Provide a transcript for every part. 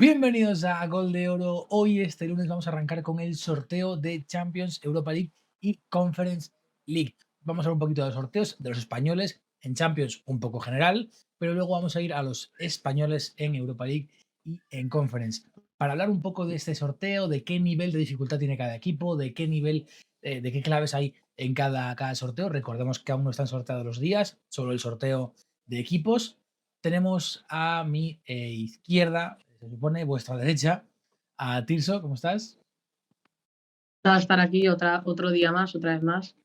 Bienvenidos a Gol de Oro. Hoy, este lunes, vamos a arrancar con el sorteo de Champions, Europa League y Conference League. Vamos a ver un poquito de los sorteos de los españoles en Champions, un poco general, pero luego vamos a ir a los españoles en Europa League y en Conference. Para hablar un poco de este sorteo, de qué nivel de dificultad tiene cada equipo, de qué nivel, de qué claves hay en cada sorteo. Recordemos que aún no están sorteados los días, solo el sorteo de equipos. Tenemos a mi izquierda, se supone, vuestra derecha, a Tirso. ¿Cómo estás? A estar aquí otro día más, otra vez más.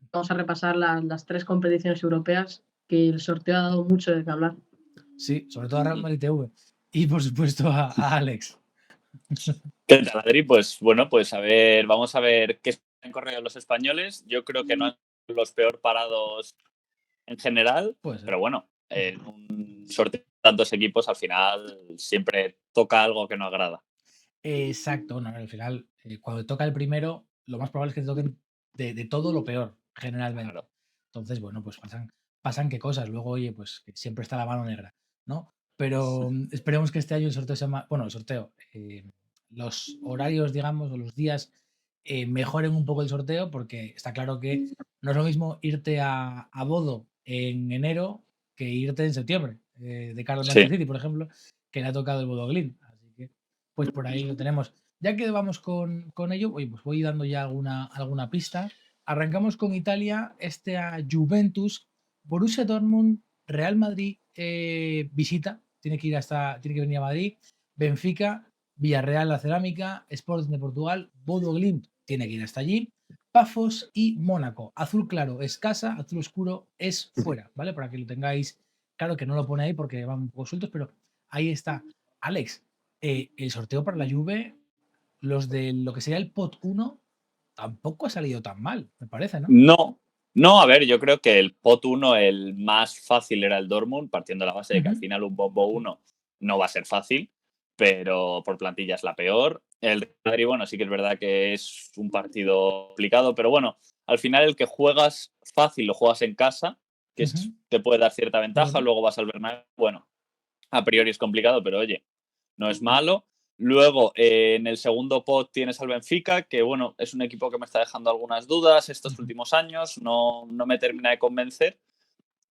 Vamos a repasar las tres competiciones europeas que el sorteo ha dado mucho de qué hablar. Sí, sobre todo a Real Madrid TV. Y por supuesto a Alex. ¿Qué tal, Adri? Pues bueno, pues vamos a ver qué han corrido los españoles. Yo creo que no han sido los peor parados en general, Pues pero bueno, en un sorteo de tantos equipos al final siempre toca algo que no agrada. exacto. Bueno, al final, cuando toca el primero, lo más probable es que te toquen de todo lo peor, generalmente. Claro. Entonces, bueno, pues pasan qué cosas. Luego, oye, pues que siempre está la mano negra, ¿no? Pero esperemos que este año el sorteo sea más. Bueno, el sorteo. Los horarios, digamos, o los días mejoren un poco el sorteo, porque está claro que no es lo mismo irte a Bodo en enero que irte en septiembre, de cara al Manchester Sí. City, por ejemplo, que le ha tocado el Bodo Glimt. Así que, pues por ahí lo tenemos. Ya que vamos con ello, oye, pues voy dando ya alguna pista. Arrancamos con Italia, a Juventus, Borussia Dortmund, Real Madrid visita, tiene que venir a Madrid, Benfica, Villarreal la Cerámica, Sporting de Portugal, Bodo Glimt tiene que ir hasta allí, Pafos y Mónaco. Azul claro es casa, azul oscuro es fuera, ¿vale? Para que lo tengáis claro, que no lo pone ahí porque van un poco sueltos, pero ahí está. Alex, el sorteo para la Juve, los de lo que sería el pot 1, tampoco ha salido tan mal, me parece, ¿no? No, a ver, yo creo que el pot 1, el más fácil era el Dortmund, partiendo de la base de que al final un bombo 1 no va a ser fácil, pero por plantilla es la peor. El Real Madrid, bueno, sí que es verdad que es un partido complicado, pero bueno, al final el que juegas fácil lo juegas en casa, que te puede dar cierta ventaja, Bueno. luego vas al Bernabéu, bueno, a priori es complicado, pero oye, no es malo. Luego, en el segundo pot tienes al Benfica, que bueno, es un equipo que me está dejando algunas dudas estos últimos años, no me termina de convencer,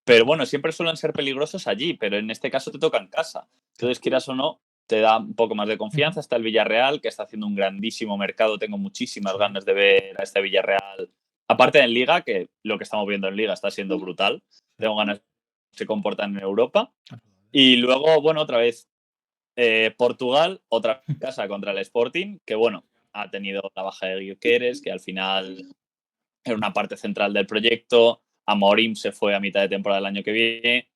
pero bueno, siempre suelen ser peligrosos allí, pero en este caso te toca en casa. Entonces, quieras o no, te da un poco más de confianza. Está el Villarreal, que está haciendo un grandísimo mercado, tengo muchísimas ganas de ver a este Villarreal. Aparte en Liga, que lo que estamos viendo en Liga está siendo brutal, tengo ganas de ver cómo se comportan en Europa. Y luego, bueno, otra vez Portugal, otra casa contra el Sporting, que bueno, ha tenido la baja de Gyökeres, que al final era una parte central del proyecto. Amorim se fue a mitad de temporada del año que viene.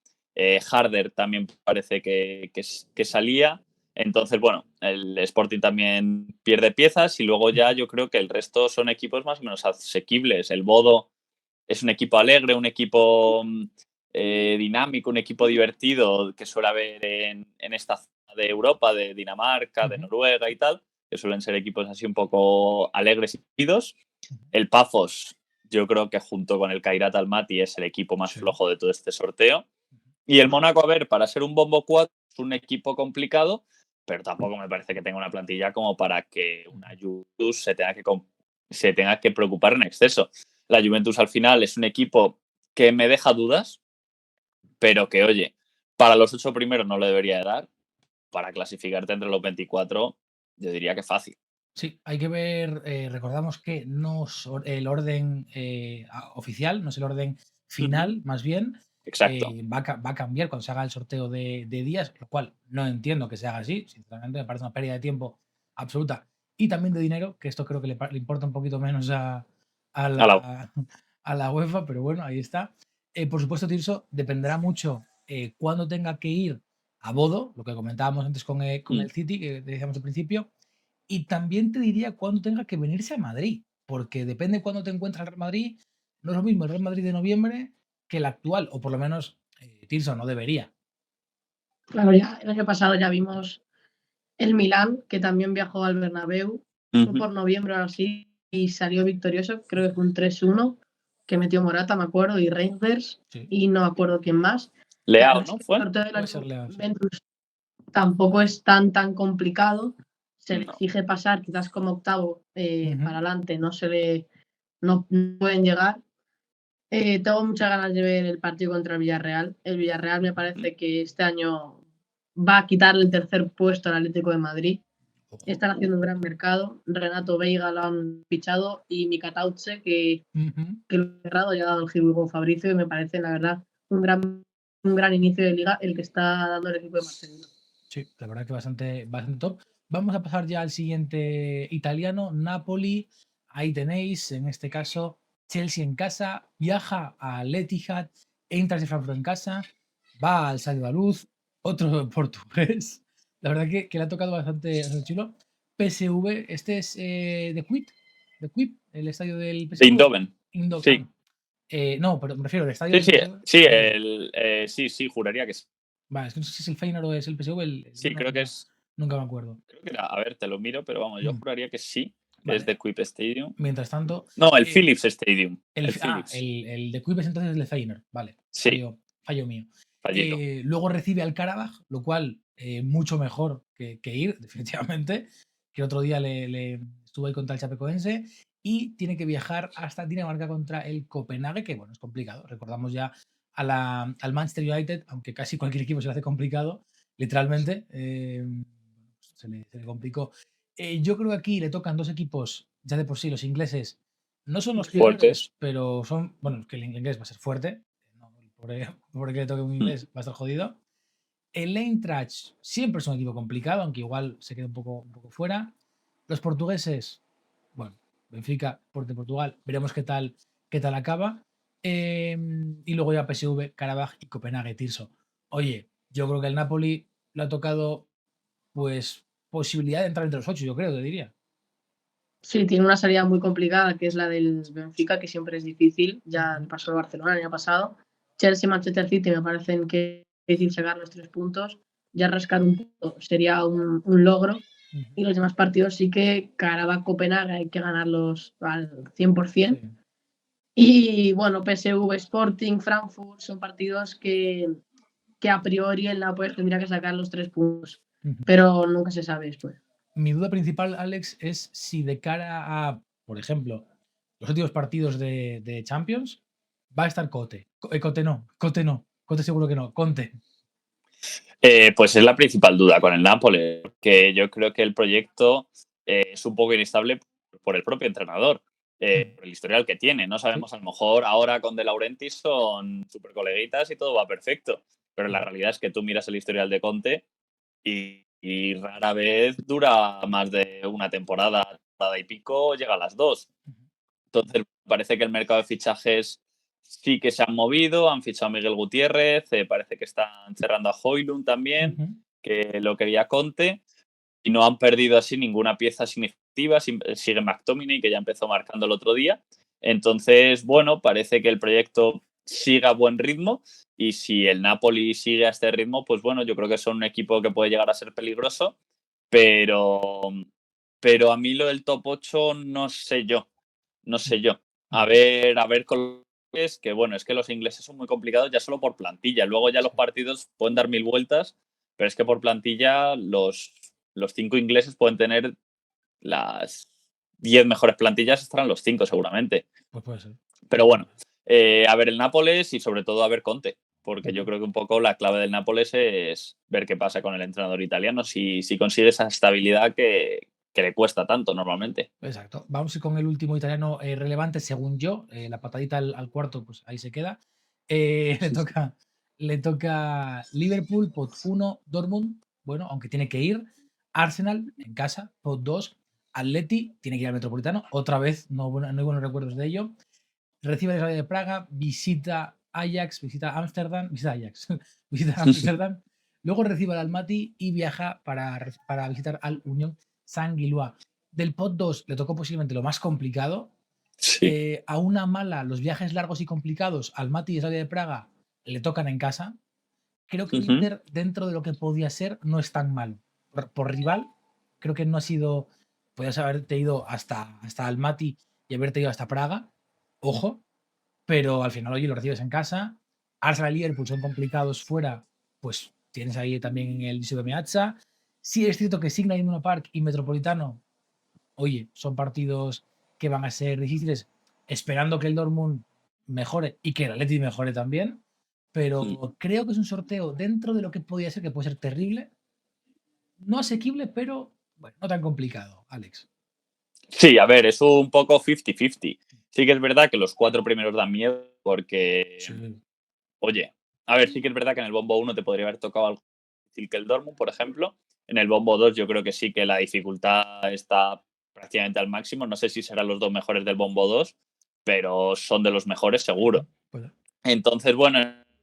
Harder también parece que salía. Entonces, bueno, el Sporting también pierde piezas y luego ya yo creo que el resto son equipos más o menos asequibles. El Bodo es un equipo alegre, un equipo dinámico, un equipo divertido que suele haber en esta zona de Europa, de Dinamarca, de Noruega y tal, que suelen ser equipos así un poco alegres y divertidos. El Pafos, yo creo que junto con el Kairat Almaty es el equipo más flojo de todo este sorteo. Y el Mónaco, a ver, para ser un bombo 4 es un equipo complicado, pero tampoco me parece que tenga una plantilla como para que una Juventus se tenga que preocupar en exceso. La Juventus al final es un equipo que me deja dudas, pero que, oye, para los 8 primeros no le debería de dar. Para clasificarte entre los 24, yo diría que fácil. Sí, hay que ver, recordamos que no es el orden oficial, no es el orden final, más bien. Exacto. Va a cambiar cuando se haga el sorteo de días, lo cual no entiendo que se haga así. Sinceramente, me parece una pérdida de tiempo absoluta y también de dinero, que esto creo que le importa un poquito menos a la UEFA, pero bueno, ahí está. Por supuesto, Tirso, dependerá mucho cuándo tenga que ir a Bodo, lo que comentábamos antes con el City, que decíamos al principio. Y también te diría cuándo tenga que venirse a Madrid, porque depende de cuándo te encuentres el Real Madrid, no es lo mismo el Real Madrid de noviembre que el actual, o por lo menos Tirso no debería. Claro, ya el año pasado ya vimos el Milán, que también viajó al Bernabéu, fue por noviembre o así, y salió victorioso, creo que fue un 3-1, que metió Morata, me acuerdo, y Reinders, y no me acuerdo quién más. Leao, ¿no? ¿Fue? El sorteo de la Puede ser Leao, sí. Juventus tampoco es tan complicado. Se le No. exige pasar, quizás como octavo para Ujú. adelante, no pueden llegar. Tengo muchas ganas de ver el partido contra el Villarreal. El Villarreal me parece que este año va a quitarle el tercer puesto al Atlético de Madrid. Están haciendo un gran mercado. Renato Veiga lo han fichado y Mika Tauche, que Ujú. lo ha cerrado, ya ha dado el Gil Fabricio y me parece, la verdad, un gran inicio de liga el que está dando el equipo de Marcelino. Sí, la verdad que bastante top. Vamos a pasar ya al siguiente italiano, Napoli. Ahí tenéis, en este caso, Chelsea en casa, viaja al Etihad, Eintracht de Frankfurt en casa, va al Estadio da Luz, otro portugués. La verdad que le ha tocado bastante chulo. PSV, este es de Quip, el estadio del De PSV. Eindhoven. Sí. No, pero me refiero al estadio Sí, del sí, PSV. sí, juraría que sí. Vale, es que no sé si es el Feyenoord o es el PSV, Sí, creo que es. nunca me acuerdo. Creo que era, a ver, te lo miro, pero vamos, yo Mm, juraría que sí. Es Vale, de Quip Stadium. mientras tanto, No, el eh, Philips Stadium. el, El Philips. el de Quip es entonces el de Feyenoord, vale, Sí, fallo mío. fallito. Luego recibe al Karabaj, lo cual mucho mejor que ir, definitivamente, que otro día le estuvo ahí contra el Chapecoense, y tiene que viajar hasta Dinamarca contra el Copenhague, que bueno, es complicado. Recordamos ya al Manchester United, aunque casi cualquier equipo se le hace complicado, literalmente, se le complicó. Yo creo que aquí le tocan dos equipos, ya de por sí, los ingleses no son los peores, Fuertes. pero son, bueno, que el inglés va a ser fuerte, no, por que le toque un inglés va a estar jodido. El Eintracht siempre es un equipo complicado, aunque igual se queda un poco fuera. Los portugueses, bueno, Benfica, de Portugal, veremos qué tal acaba. Y luego ya PSV, Karabaj y Copenhague, Tirso. Oye, yo creo que el Napoli le ha tocado, pues, posibilidad de entrar entre los 8, yo creo, te diría. Sí, tiene una salida muy complicada, que es la del Benfica, que siempre es difícil. Ya pasó el Barcelona el año pasado. Chelsea y Manchester City me parecen que es difícil sacar los 3 puntos. Ya rascar un punto sería un logro. Y los demás partidos sí que Karabakh, Copenhague hay que ganarlos al 100%. Sí. Y bueno, PSV, Sporting, Frankfurt son partidos que a priori el Napoli tendría que sacar los 3 puntos. Pero nunca se sabe después. Mi duda principal, Alex, es si de cara a, por ejemplo, los últimos partidos de Champions, va a estar Cote. Cote no. Cote seguro que no. Conte. Pues es la principal duda con el Nápoles, que yo creo que el proyecto es un poco inestable por el propio entrenador, por el historial que tiene. No sabemos, a lo mejor ahora con De Laurentiis son súper coleguitas y todo va perfecto, pero la realidad es que tú miras el historial de Conte y rara vez dura más de una temporada y pico, llega a las 2. Entonces parece que el mercado de fichajes sí que se han movido, han fichado a Miguel Gutiérrez, parece que están cerrando a Højlund también, que lo quería Conte, y no han perdido así ninguna pieza significativa. Sigue McTominay, que ya empezó marcando el otro día. Entonces, bueno, parece que el proyecto sigue a buen ritmo, y si el Napoli sigue a este ritmo, pues bueno, yo creo que son un equipo que puede llegar a ser peligroso, pero a mí lo del top 8 no sé yo. A ver con es que bueno, es que los ingleses son muy complicados ya solo por plantilla. Luego ya los partidos pueden dar 1000 vueltas, pero es que por plantilla los 5 ingleses pueden tener las 10 mejores plantillas, estarán los 5 seguramente. Pues puede ser. Pero bueno, a ver el Nápoles y sobre todo a ver Conte, porque yo creo que un poco la clave del Nápoles es ver qué pasa con el entrenador italiano, si consigue esa estabilidad que le cuesta tanto normalmente. Exacto. Vamos con el último italiano relevante, según yo. La patadita al cuarto, pues ahí se queda. Le toca Liverpool, pot 1, Dortmund, bueno, aunque tiene que ir. Arsenal en casa, pot 2. Atleti, tiene que ir al Metropolitano. Otra vez, no hay buenos recuerdos de ello. Recibe el Slavia de Praga, visita Ajax, visita Ámsterdam, visita Ajax, visita Ámsterdam. Luego recibe al Almaty y viaja para visitar al Unión Saint-Gilloise. Del pot 2 le tocó posiblemente lo más complicado. Sí. A una mala, los viajes largos y complicados, al Almaty y Slavia de Praga le tocan en casa. Creo que el Inter, dentro de lo que podía ser, no es tan mal. Por rival, creo que no ha sido. Podías haberte ido hasta Almaty y haberte ido hasta Praga. Ojo, pero al final, oye, lo recibes en casa. Arsenal y Liverpool son complicados fuera, pues tienes ahí también en el Giuseppe Meazza. Sí es cierto que Signal Iduna Park y Metropolitano, oye, son partidos que van a ser difíciles, esperando que el Dortmund mejore y que el Atleti mejore también, pero creo que es un sorteo dentro de lo que podía ser, que puede ser terrible, no asequible, pero bueno, no tan complicado, Alex. Sí, a ver, es un poco 50-50. Sí que es verdad que los 4 primeros dan miedo porque, Sí. oye, a ver, sí que es verdad que en el bombo 1 te podría haber tocado algo difícil que el Dortmund, por ejemplo. En el bombo 2 yo creo que sí que la dificultad está prácticamente al máximo. No sé si serán los 2 mejores del bombo 2, pero son de los mejores seguro. Pues, Entonces, bueno,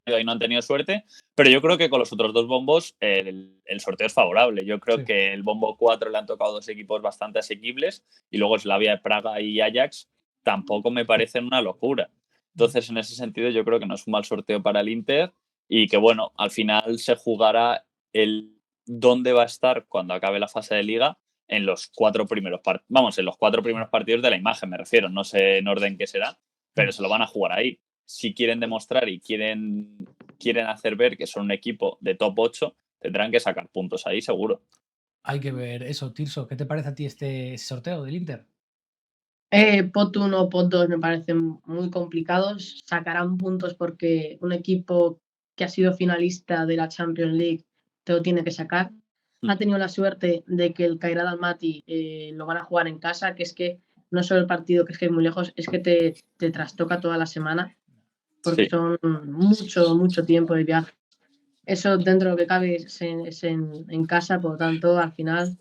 ahí no han tenido suerte, pero yo creo que con los otros 2 bombos el sorteo es favorable. Yo creo sí. que el bombo 4 le han tocado 2 equipos bastante asequibles y luego Slavia de Praga y Ajax tampoco me parecen una locura. Entonces, en ese sentido, yo creo que no es un mal sorteo para el Inter y que, bueno, al final se jugará el dónde va a estar cuando acabe la fase de liga en los 4 primeros partidos. Vamos, en los 4 primeros partidos de la imagen, me refiero. No sé en orden qué será, pero se lo van a jugar ahí. Si quieren demostrar y quieren hacer ver que son un equipo de top 8, tendrán que sacar puntos ahí, seguro. Hay que ver eso, Tirso. ¿Qué te parece a ti este sorteo del Inter? Pot 1, Pot 2 me parecen muy complicados. Sacarán puntos porque un equipo que ha sido finalista de la Champions League te lo tiene que sacar. Ha tenido la suerte de que el Kairat Almaty lo van a jugar en casa, que es que no solo el partido, que es muy lejos, es que te trastoca toda la semana, porque Sí. son mucho tiempo de viaje. Eso dentro de lo que cabe es en casa, por lo tanto, al final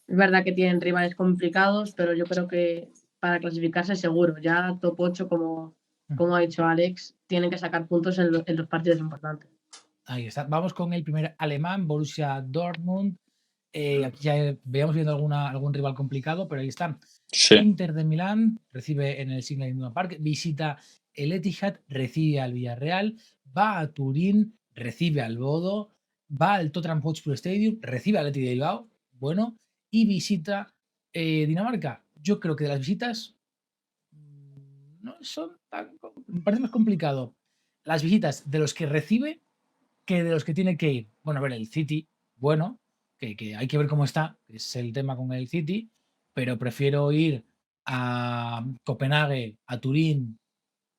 es verdad que tienen rivales complicados, pero yo creo que para clasificarse seguro, ya top 8, como ha dicho Alex, tienen que sacar puntos en los partidos importantes. Ahí está. Vamos con el primer alemán, Borussia Dortmund. Aquí ya veíamos viendo algún rival complicado, pero ahí está. Sí. Inter de Milán recibe en el Signal Iduna Park, visita el Etihad, recibe al Villarreal, va a Turín, recibe al Bodo, va al Tottenham Hotspur Stadium, recibe al Athletic de Bilbao, bueno, y visita Dinamarca. Yo creo que de las visitas no son tan, me parece más complicado las visitas de los que recibe que de los que tiene que ir. Bueno, a ver, el City, bueno, que hay que ver cómo está, es el tema con el City, pero prefiero ir a Copenhague, a Turín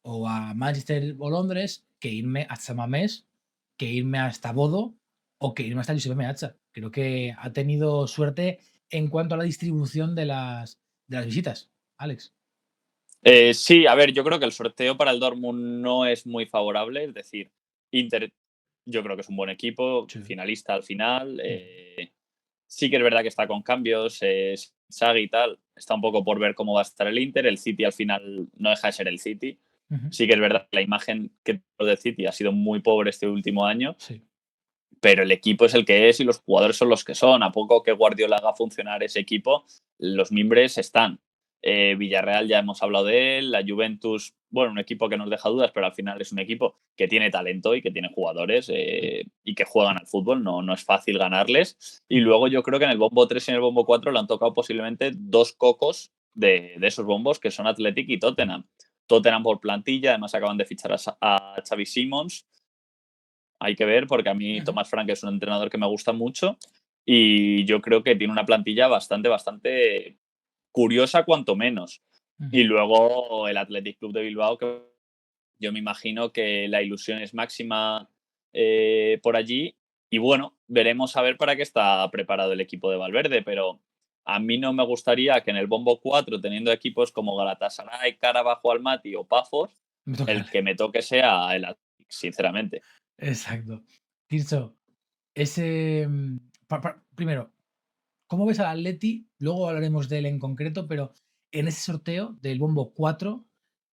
o a Manchester o Londres que irme hasta Mamés, que irme hasta Bodo o que irme hasta Giuseppe Meazza. Creo que ha tenido suerte en cuanto a la distribución de las visitas, Alex. Sí, a ver, yo creo que el sorteo para el Dortmund no es muy favorable. Es decir, Inter, yo creo que es un buen equipo, Sí. finalista al final. Sí que es verdad que está con cambios, Sagi y tal. Está un poco por ver cómo va a estar el Inter. El City al final no deja de ser el City. Sí que es verdad que la imagen que del City ha sido muy pobre este último año. Sí. Pero el equipo es el que es y los jugadores son los que son. A poco que Guardiola haga funcionar ese equipo, los mimbres están. Villarreal ya hemos hablado de él, la Juventus, bueno, un equipo que nos deja dudas, pero al final es un equipo que tiene talento y que tiene jugadores y que juegan al fútbol, no es fácil ganarles. Y luego yo creo que en el bombo 3 y en el bombo 4 le han tocado posiblemente 2 cocos de esos bombos, que son Athletic y Tottenham. Tottenham por plantilla, además acaban de fichar a Xavi Simons. Hay que ver, porque a mí Thomas Frank es un entrenador que me gusta mucho y yo creo que tiene una plantilla bastante curiosa, cuanto menos. Y luego el Athletic Club de Bilbao, que yo me imagino que la ilusión es máxima por allí. Y bueno, veremos a ver para qué está preparado el equipo de Valverde, pero a mí no me gustaría que en el bombo 4, teniendo equipos como Galatasaray, Carabajo, Almaty o Pafos, el que me toque sea el Athletic, sinceramente. Exacto. Tirso, ese. Primero, ¿cómo ves al Atleti? Luego hablaremos de él en concreto, pero en ese sorteo del bombo 4,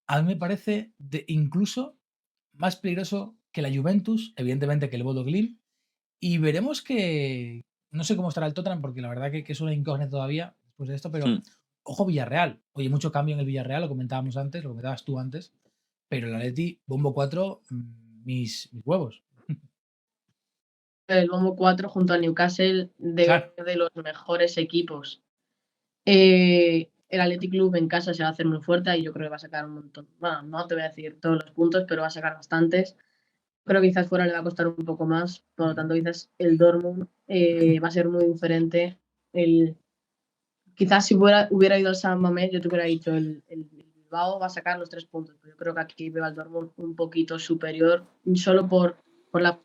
a mí me parece incluso más peligroso que la Juventus, evidentemente que el Bodo Glimt, y veremos que. No sé cómo estará el Tottenham, porque la verdad que es una incógnita todavía después de esto, pero ojo Villarreal. Oye, mucho cambio en el Villarreal, lo comentábamos antes, lo comentabas tú antes, pero el Atleti, bombo 4, mis huevos. El bombo 4 junto al Newcastle debe ser de los mejores equipos. El Athletic Club en casa se va a hacer muy fuerte y yo creo que va a sacar un montón. Bueno, no te voy a decir todos los puntos, pero va a sacar bastantes. creo que quizás fuera le va a costar un poco más, por lo tanto quizás el Dortmund va a ser muy diferente. Quizás si hubiera ido al San Mamés, yo te hubiera dicho el Bilbao va a sacar los 3 puntos, pero yo creo que aquí veo al Dortmund un poquito superior, solo por la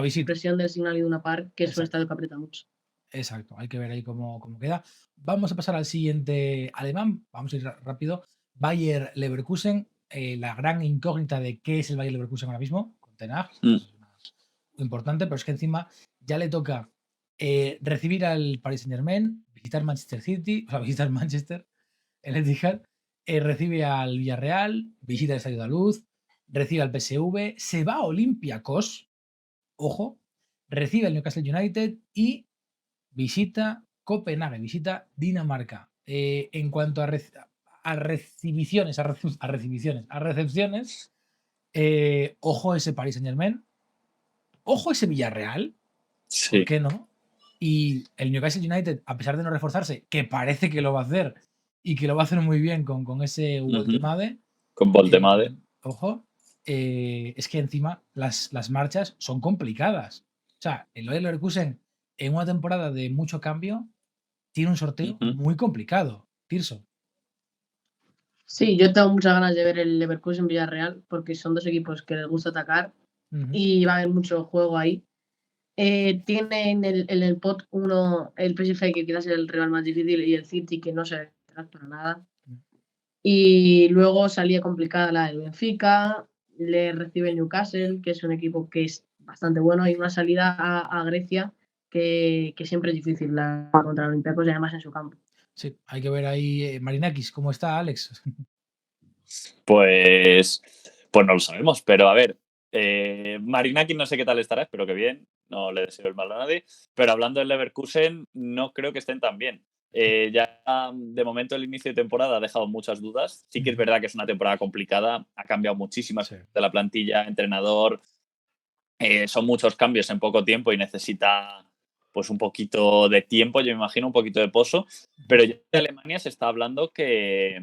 visita. presión del Signal Iduna Park, que es un Exacto. estadio que aprieta mucho. Exacto, hay que ver ahí cómo queda. Vamos a pasar al siguiente alemán, vamos a ir rápido. Bayer Leverkusen, la gran incógnita de qué es el Bayer Leverkusen ahora mismo, con Ten Hag, es muy importante, pero es que encima ya le toca recibir al Paris Saint-Germain, visitar Manchester City, o sea, visitar Manchester, el Etihad, recibe al Villarreal, visita el Estadio de la Luz, recibe al PSV, se va a Olympiacos, ojo, recibe al Newcastle United y visita Copenhague, visita Dinamarca. En cuanto a recepciones, ojo ese Paris Saint-Germain, ojo ese Villarreal, Sí. ¿por qué no? Y el Newcastle United, a pesar de no reforzarse, que parece que lo va a hacer y que lo va a hacer muy bien con ese Woltemade. Con Woltemade. Ojo, es que encima las marchas son complicadas. O sea, el Bayer Leverkusen en una temporada de mucho cambio tiene un sorteo muy complicado, Tirso. Sí, yo tengo muchas ganas de ver el Leverkusen Villarreal porque son dos equipos que les gusta atacar y va a haber mucho juego ahí. Tiene en el pot 1 el PSG, que quizás es el rival más difícil, y el City, que no se ve para nada. Y luego salía complicada la del Benfica, le recibe el Newcastle, que es un equipo que es bastante bueno, y una salida a Grecia que siempre es difícil contra el Olympiacos y además en su campo. Sí, hay que ver ahí Marinakis, ¿cómo está Alex? Pues no lo sabemos, pero a ver, Marinakis no sé qué tal estará, espero que bien, no le deseo el mal a nadie, pero hablando del Leverkusen, no creo que estén tan bien. Ya de momento el inicio de temporada ha dejado muchas dudas. Sí que es verdad que es una temporada complicada, ha cambiado muchísimas de la plantilla, entrenador, son muchos cambios en poco tiempo y necesita pues un poquito de tiempo, yo me imagino, un poquito de pozo, pero ya de Alemania se está hablando que,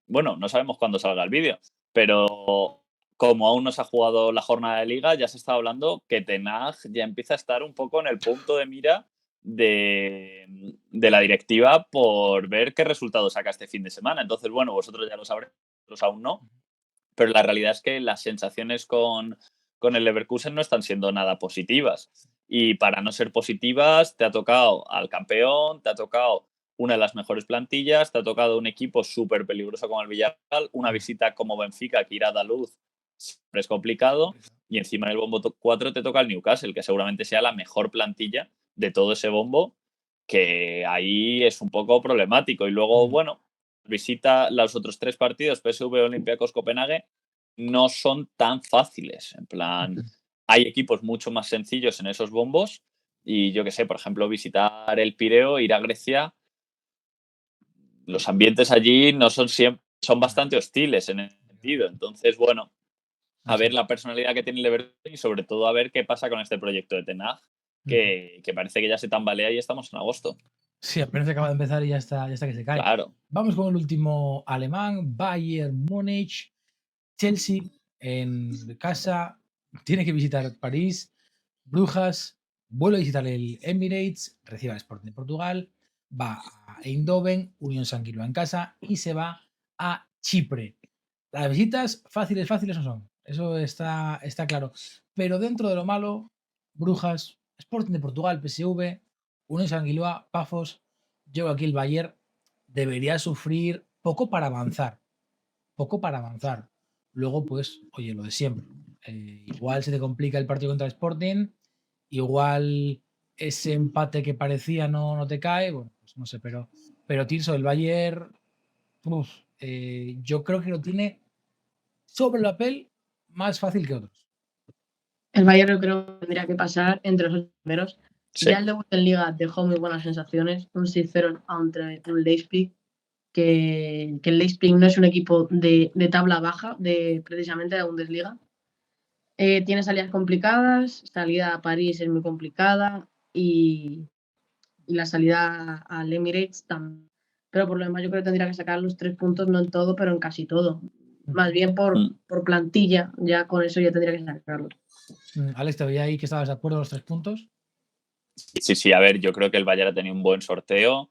bueno, no sabemos cuándo salga el vídeo, pero como aún no se ha jugado la jornada de liga, ya se está hablando que Ten Hag ya empieza a estar un poco en el punto de mira de la directiva por ver qué resultado saca este fin de semana. Entonces, bueno, vosotros ya lo sabréis, nosotros aún no, pero la realidad es que las sensaciones con el Leverkusen no están siendo nada positivas. Y para no ser positivas, te ha tocado al campeón, te ha tocado una de las mejores plantillas, te ha tocado un equipo súper peligroso como el Villarreal, una visita como Benfica que irá a Daluz siempre es complicado, y encima en el bombo 4 te toca el Newcastle, que seguramente sea la mejor plantilla de todo ese bombo, que ahí es un poco problemático. Y luego, bueno, visita los otros 3 partidos, PSV, Olympiacos, Copenhague, no son tan fáciles. En plan, hay equipos mucho más sencillos en esos bombos y yo qué sé, por ejemplo, visitar el Pireo, ir a Grecia, los ambientes allí no son siempre, son bastante hostiles en ese sentido. Entonces, bueno, a ver la personalidad que tiene el Leverkusen y sobre todo a ver qué pasa con este proyecto de Ten Hag, que parece que ya se tambalea y estamos en agosto. Sí, apenas acaba de empezar y ya está que se cae. Claro. Vamos con el último alemán, Bayern Múnich, Chelsea en casa, tiene que visitar París, Brujas, vuelve a visitar el Emirates, recibe al Sporting de Portugal, va a Eindhoven, Unión San Quiló en casa y se va a Chipre. Las visitas fáciles no son, eso está claro. Pero dentro de lo malo, Brujas, Sporting de Portugal, PSV, Unión San Quiló, Pafos, yo aquí el Bayern debería sufrir poco para avanzar. Luego, pues, oye, lo de siempre. Igual se te complica el partido contra el Sporting, igual ese empate que parecía no te cae, bueno, pues no sé, pero Tirso, el Bayern, yo creo que lo tiene sobre el papel más fácil que otros. El Bayern yo creo que tendría que pasar entre los primeros. Sí. Ya el debut en Liga dejó muy buenas sensaciones, un 6-0 entre un Leipzig, que el Leipzig no es un equipo de tabla baja, precisamente de la Bundesliga. Tiene salidas complicadas, salida a París es muy complicada y la salida al Emirates también. Pero por lo demás yo creo que tendría que sacar los 3 puntos, no en todo, pero en casi todo. Más bien por plantilla, ya con eso ya tendría que sacarlo. Alex, te veía ahí que estabas de acuerdo con los 3 puntos. Sí, a ver, yo creo que el Bayern ha tenido un buen sorteo.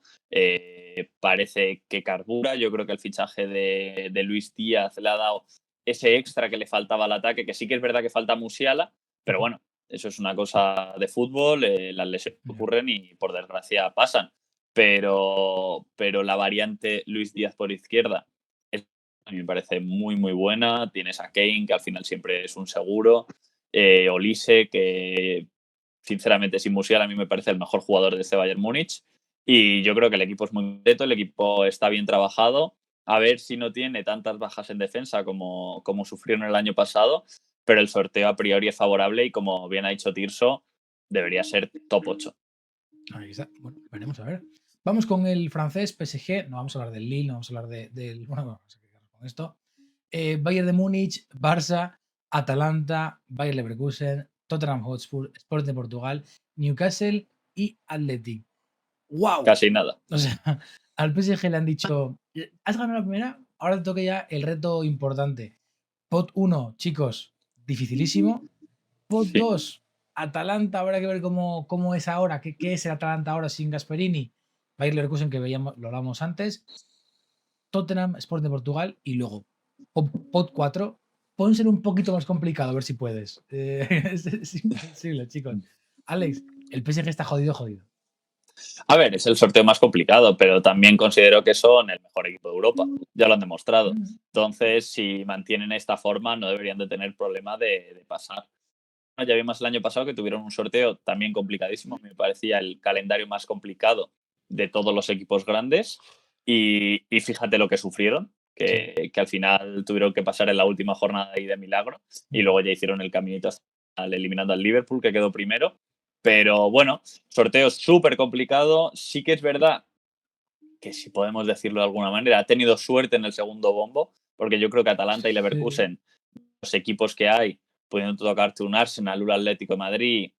Parece que carbura. Yo creo que el fichaje de Luis Díaz le ha dado ese extra que le faltaba al ataque, que sí que es verdad que falta Musiala, pero bueno, eso es una cosa de fútbol, las lesiones ocurren y por desgracia pasan. Pero la variante Luis Díaz por izquierda a mí me parece muy, muy buena. Tienes a Kane, que al final siempre es un seguro. Olise, que sinceramente sin Musiala a mí me parece el mejor jugador de este Bayern Múnich. Y yo creo que el equipo es muy completo, el equipo está bien trabajado. A ver si no tiene tantas bajas en defensa como sufrieron el año pasado, pero el sorteo a priori es favorable y como bien ha dicho Tirso, debería ser top 8. Ahí está. Bueno, veremos a ver. Vamos con el francés PSG. No vamos a hablar del Lille, no vamos a hablar del. Bueno, vamos a quedar con esto. Bayern de Múnich, Barça, Atalanta, Bayer Leverkusen, Tottenham Hotspur, Sporting de Portugal, Newcastle y Athletic. ¡Wow! Casi nada. O sea, al PSG le han dicho, has ganado la primera, ahora te toca ya el reto importante. Pot 1, chicos, dificilísimo. Pot 2, Atalanta, habrá que ver cómo es ahora, qué es el Atalanta ahora sin Gasperini. Bayer Leverkusen, que veíamos, lo hablábamos antes. Tottenham, Sporting de Portugal y luego Pot 4. Pueden ser un poquito más complicado, a ver si puedes. Es imposible, chicos. Alex, el PSG está jodido. A ver, es el sorteo más complicado, pero también considero que son el mejor equipo de Europa. Ya lo han demostrado. Entonces, si mantienen esta forma, no deberían de tener problema de pasar. Ya vimos el año pasado que tuvieron un sorteo también complicadísimo. Me parecía el calendario más complicado de todos los equipos grandes. Y fíjate lo que sufrieron, que al final tuvieron que pasar en la última jornada ahí de milagro. Y luego ya hicieron el caminito eliminando al Liverpool, que quedó primero. Pero bueno, sorteo súper complicado. Sí que es verdad que, si podemos decirlo de alguna manera, ha tenido suerte en el segundo bombo, porque yo creo que Atalanta y Leverkusen, los equipos que hay, pudiendo tocarte un Arsenal, un Atlético de Madrid,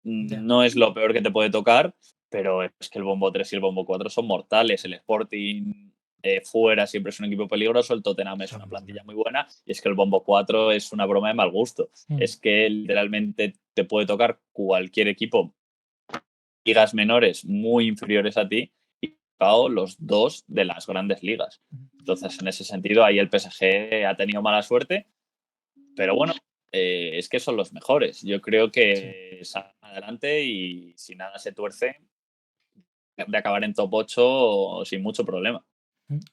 no es lo peor que te puede tocar, pero es que el bombo 3 y el bombo 4 son mortales. El Sporting fuera siempre es un equipo peligroso, el Tottenham es una plantilla muy buena, y es que el bombo 4 es una broma de mal gusto. Es que literalmente te puede tocar cualquier equipo, ligas menores muy inferiores a ti, y los dos de las grandes ligas. Entonces, en ese sentido, ahí el PSG ha tenido mala suerte, pero bueno, es que son los mejores. Yo creo que salen adelante y si nada se tuerce, de acabar en top 8 sin mucho problema.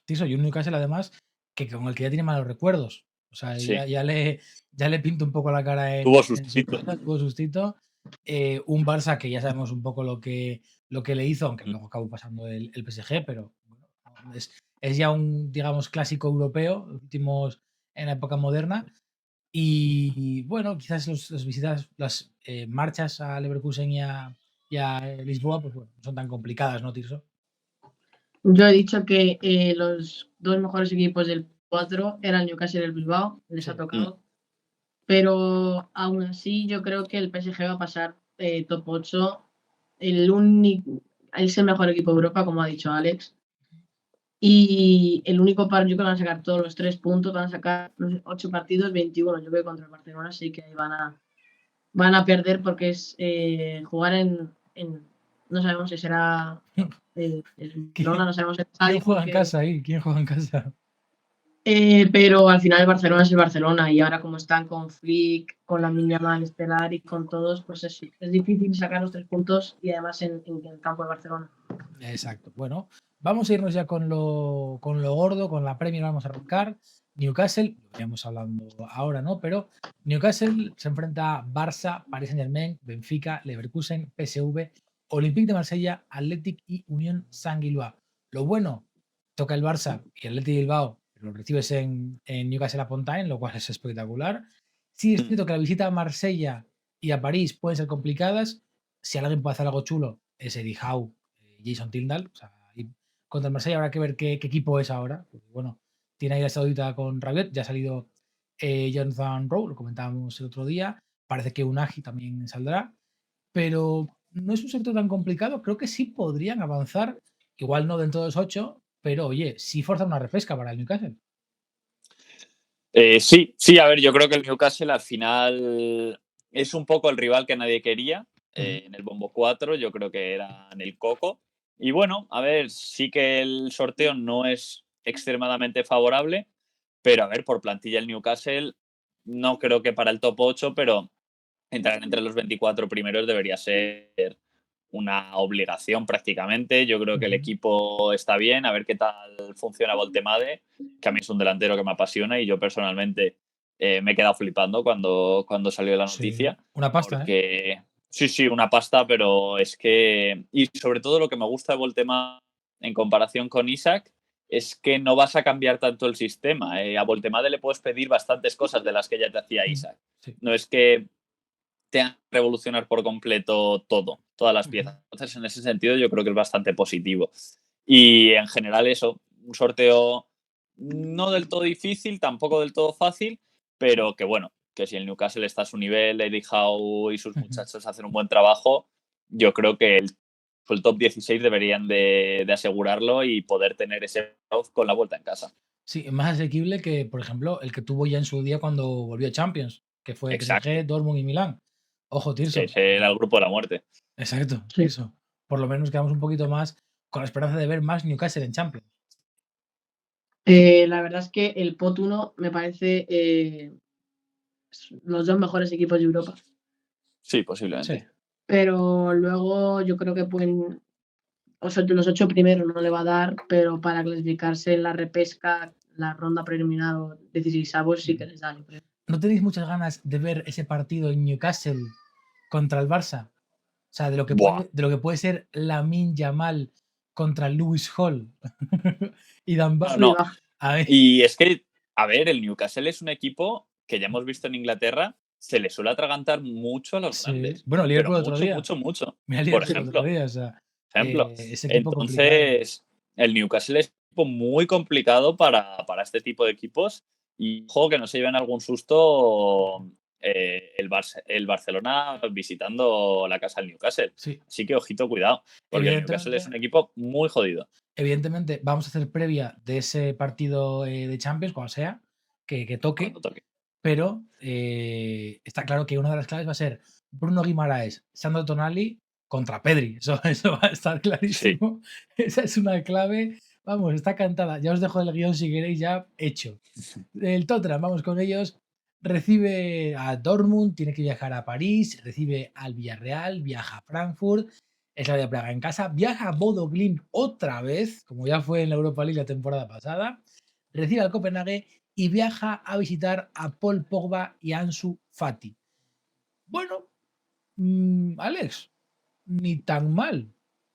Tiso, y un Newcastle además que con el que ya tiene malos recuerdos. O sea, ya le pinto un poco la cara Tuvo sustito. Tuvo sustito. Un Barça que ya sabemos un poco lo que le hizo, aunque luego acabó pasando el PSG, pero bueno, es ya un, digamos, clásico europeo, últimos en la época moderna. Y bueno, quizás las visitas, las marchas a Leverkusen y a Lisboa, pues bueno, no son tan complicadas, ¿no, Tirso? Yo he dicho que los dos mejores equipos del 4 eran Newcastle y el Bilbao, les ha tocado. Pero aún así yo creo que el PSG va a pasar top 8. Es el mejor equipo de Europa, como ha dicho Alex. Y el único partido que van a sacar todos los 3 puntos, van a sacar los 8 partidos, 21, yo creo, contra el Barcelona, así que ahí van a perder porque es jugar en no sabemos si será el Barcelona, no sabemos ¿Quién juega en casa ahí? ¿Quién juega en casa? Pero al final el Barcelona es el Barcelona, y ahora como están con Flick, con la Yamal estelar y con todos, pues es difícil sacar los 3 puntos, y además en el campo de Barcelona. Exacto. Bueno, vamos a irnos ya con lo gordo, con la Premier. Vamos a arrancar. Newcastle, lo veníamos hablando ahora, ¿no? Pero Newcastle se enfrenta a Barça, Paris Saint-Germain, Benfica, Leverkusen, PSV, Olympique de Marsella, Athletic y Unión Saint-Gilloise. Lo bueno, toca el Barça y el Athletic Bilbao, pero lo recibes en Newcastle upon Tyne, lo cual es espectacular. Sí, es cierto que la visita a Marsella y a París pueden ser complicadas. Si alguien puede hacer algo chulo, es Eddie Howe, Jason Tindall. O sea, contra el Marsella habrá que ver qué equipo es ahora. Porque, bueno, tiene ahí la saudita con Rabiot, ya ha salido Jonathan Rowe, lo comentábamos el otro día. Parece que Unagi también saldrá, pero no es un sector tan complicado. Creo que sí podrían avanzar, igual no dentro de los 8, pero oye, sí forzar una repesca para el Newcastle. Sí, a ver, yo creo que el Newcastle al final es un poco el rival que nadie quería en el Bombo 4, yo creo que era en el Coco. Y bueno, a ver, sí que el sorteo no es extremadamente favorable, pero a ver, por plantilla el Newcastle no creo que para el top 8, pero entrar entre los 24 primeros debería ser una obligación prácticamente. Yo creo que el equipo está bien, a ver qué tal funciona Voltemade, que a mí es un delantero que me apasiona y yo personalmente me he quedado flipando cuando salió la Sí. noticia. Una pasta, Porque sí, una pasta, pero es que... Y sobre todo lo que me gusta de Voltemade en comparación con Isaac es que no vas a cambiar tanto el sistema. A Voltemade le puedes pedir bastantes cosas de las que ya te hacía Isaac. Sí. No es que tengan que revolucionar por completo todas las piezas. Entonces, en ese sentido, yo creo que es bastante positivo. Y en general, eso, un sorteo no del todo difícil, tampoco del todo fácil, pero que bueno, que si el Newcastle está a su nivel, Eddie Howe y sus muchachos hacen un buen trabajo, yo creo que el top 16 deberían de asegurarlo y poder tener ese playoff con la vuelta en casa. Sí, es más asequible que, por ejemplo, el que tuvo ya en su día cuando volvió a Champions, que fue Exacto. PSG, Dortmund y Milán. Ojo, Es que Tirso. ese era el grupo de la muerte. Exacto, Sí. Tirso. Por lo menos quedamos un poquito más con la esperanza de ver más Newcastle en Champions. La verdad es que el pot 1 me parece los dos mejores equipos de Europa. Sí, posiblemente. Sí. Pero luego yo creo que pueden. Los 8 primeros no le va a dar, pero para clasificarse en la repesca, la ronda preliminar o 16avos sí que les da, yo creo. ¿No tenéis muchas ganas de ver ese partido en Newcastle contra el Barça? O sea, de lo que puede ser Lamine Yamal contra Lewis Hall y Dan No. A ver, Y es que, a ver, el Newcastle es un equipo que ya hemos visto en Inglaterra, se le suele atragantar mucho a los sí. grandes. Bueno, Pero Liverpool otro día. mucho. Mira Por Liverpool otro ejemplo. día. O sea, ejemplo. ese equipo complicado. Entonces, el Newcastle es un equipo muy complicado para este tipo de equipos. Y ojo que no se lleven algún susto el Barcelona visitando la casa del Newcastle. Sí. Así que ojito, cuidado. Porque el Newcastle es un equipo muy jodido. Evidentemente, vamos a hacer previa de ese partido de Champions, cuando sea, que toque. Cuando toque. Pero está claro que una de las claves va a ser Bruno Guimaraes, Sandro Tonali contra Pedri. Eso va a estar clarísimo. Sí. Esa es una clave. Vamos, está cantada. Ya os dejo el guión si queréis, ya hecho. El Tottenham, vamos con ellos. Recibe a Dortmund, tiene que viajar a París, recibe al Villarreal, viaja a Frankfurt, es la de Praga en casa, viaja a Bodo Glimt otra vez, como ya fue en la Europa League la temporada pasada, recibe al Copenhague y viaja a visitar a Paul Pogba y Ansu Fati. Bueno, Alex, ni tan mal.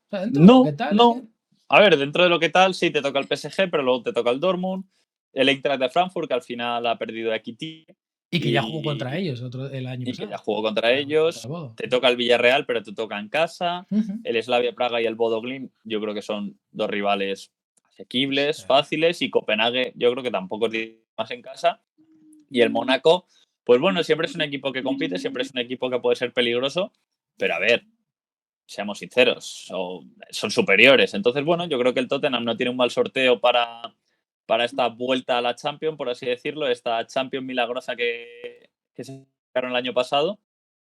O sea, dentro de lo que tal, no. A ver, dentro de lo que tal, sí te toca el PSG, pero luego te toca el Dortmund, el Eintracht de Frankfurt, que al final ha perdido a Equity. Y que ya jugó contra ellos el año pasado. Y que ya jugó contra ellos. Te toca el Villarreal, pero te toca en casa. El Slavia Praga y el Bodo Glimt, yo creo que son dos rivales asequibles, fáciles. Y Copenhague, yo creo que tampoco es más en casa. Y el Mónaco, pues bueno, siempre es un equipo que compite, siempre es un equipo que puede ser peligroso. Pero a ver, seamos sinceros, son superiores. Entonces, bueno, yo creo que el Tottenham no tiene un mal sorteo para esta vuelta a la Champions, por así decirlo, esta Champions milagrosa que se sacaron el año pasado.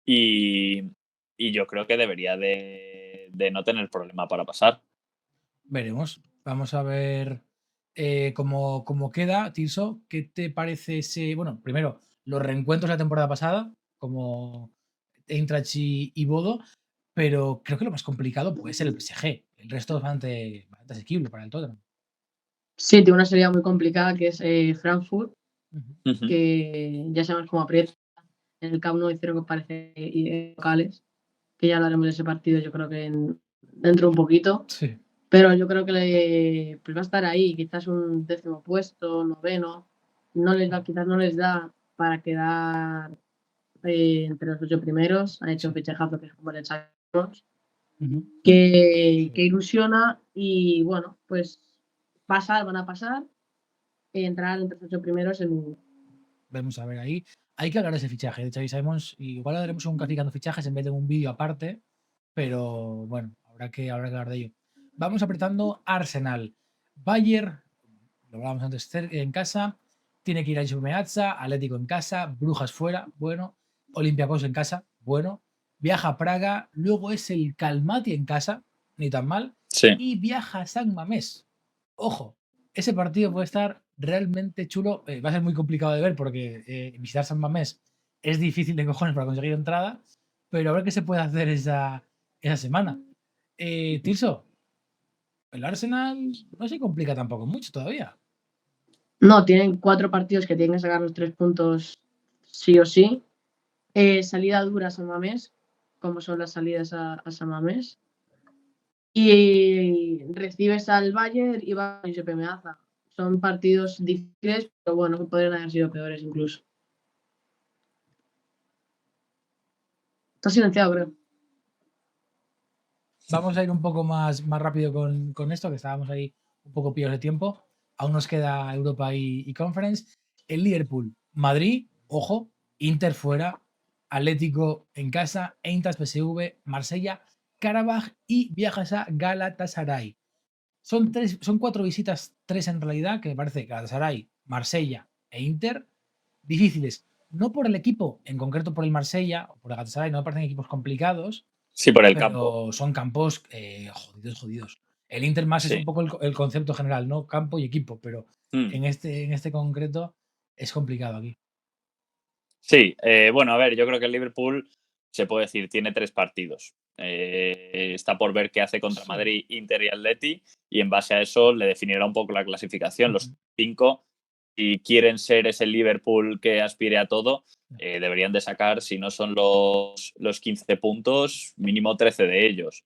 Y yo creo que debería de no tener problema para pasar. Veremos. Vamos a ver cómo queda, Tirso. ¿Qué te parece ese? Bueno, primero, los reencuentros de la temporada pasada, como Eintracht y Bodo, pero creo que lo más complicado puede ser el PSG. El resto es bastante asequible para el Tottenham. Sí, tiene una serie muy complicada que es Frankfurt, que ya sabemos cómo aprieta. En el Camp Nou hicieron que parece locales, que ya hablaremos de ese partido, yo creo que dentro de un poquito. Sí. Pero yo creo que pues va a estar ahí, quizás un 10º puesto, 9º. Quizás no les da para quedar entre los 8 primeros. Han hecho un fichajazo que es como el Champions, que ilusiona y bueno, pues van a pasar y entrar entre los 8 primeros en... Vamos a ver ahí. Hay que hablar de ese fichaje de Xavi Simons. Igual haremos un calificando fichajes en vez de un vídeo aparte, pero bueno, habrá que hablar de ello. Vamos apretando Arsenal. Bayern, lo hablábamos antes en casa, tiene que ir a Giuseppe Meazza, Atlético en casa, Brujas fuera, bueno, Olympiacos en casa, bueno, viaja a Praga, luego es el Kalmati en casa, ni tan mal, Sí. y viaja a San Mamés. Ojo, ese partido puede estar realmente chulo, va a ser muy complicado de ver porque visitar San Mamés es difícil de cojones para conseguir entrada, pero a ver qué se puede hacer esa semana. Tirso, el Arsenal no se complica tampoco mucho todavía. No, tienen 4 partidos que tienen que sacar los 3 puntos sí o sí. Salida dura a San Mamés, como son las salidas a San Mamés. Y recibes al Bayern y va a Giuseppe Meazza. Son partidos difíciles, pero bueno, que podrían haber sido peores incluso. Está silenciado, creo. Vamos a ir un poco más rápido con esto, que estábamos ahí un poco pillados de tiempo. Aún nos queda Europa y Conference. El Liverpool, Madrid, ojo, Inter fuera, Atlético en casa, Eintracht PSV, Marsella, Karabaj y viajas a Galatasaray. Son 4 visitas, 3 en realidad, que me parece Galatasaray, Marsella e Inter, difíciles. No por el equipo, en concreto por el Marsella o por el Galatasaray, no me parecen equipos complicados, Sí, por el pero campo. son campos jodidos. El Inter más Sí. es un poco el concepto general, ¿no? Campo y equipo, pero en este concreto es complicado aquí. Sí, bueno, a ver, yo creo que el Liverpool, se puede decir, tiene 3 partidos. Está por ver qué hace contra Sí. Madrid, Inter y Atleti, y en base a eso le definirá un poco la clasificación. Los 5, si quieren ser ese Liverpool que aspire a todo, deberían de sacar, si no son los 15 puntos, mínimo 13 de ellos.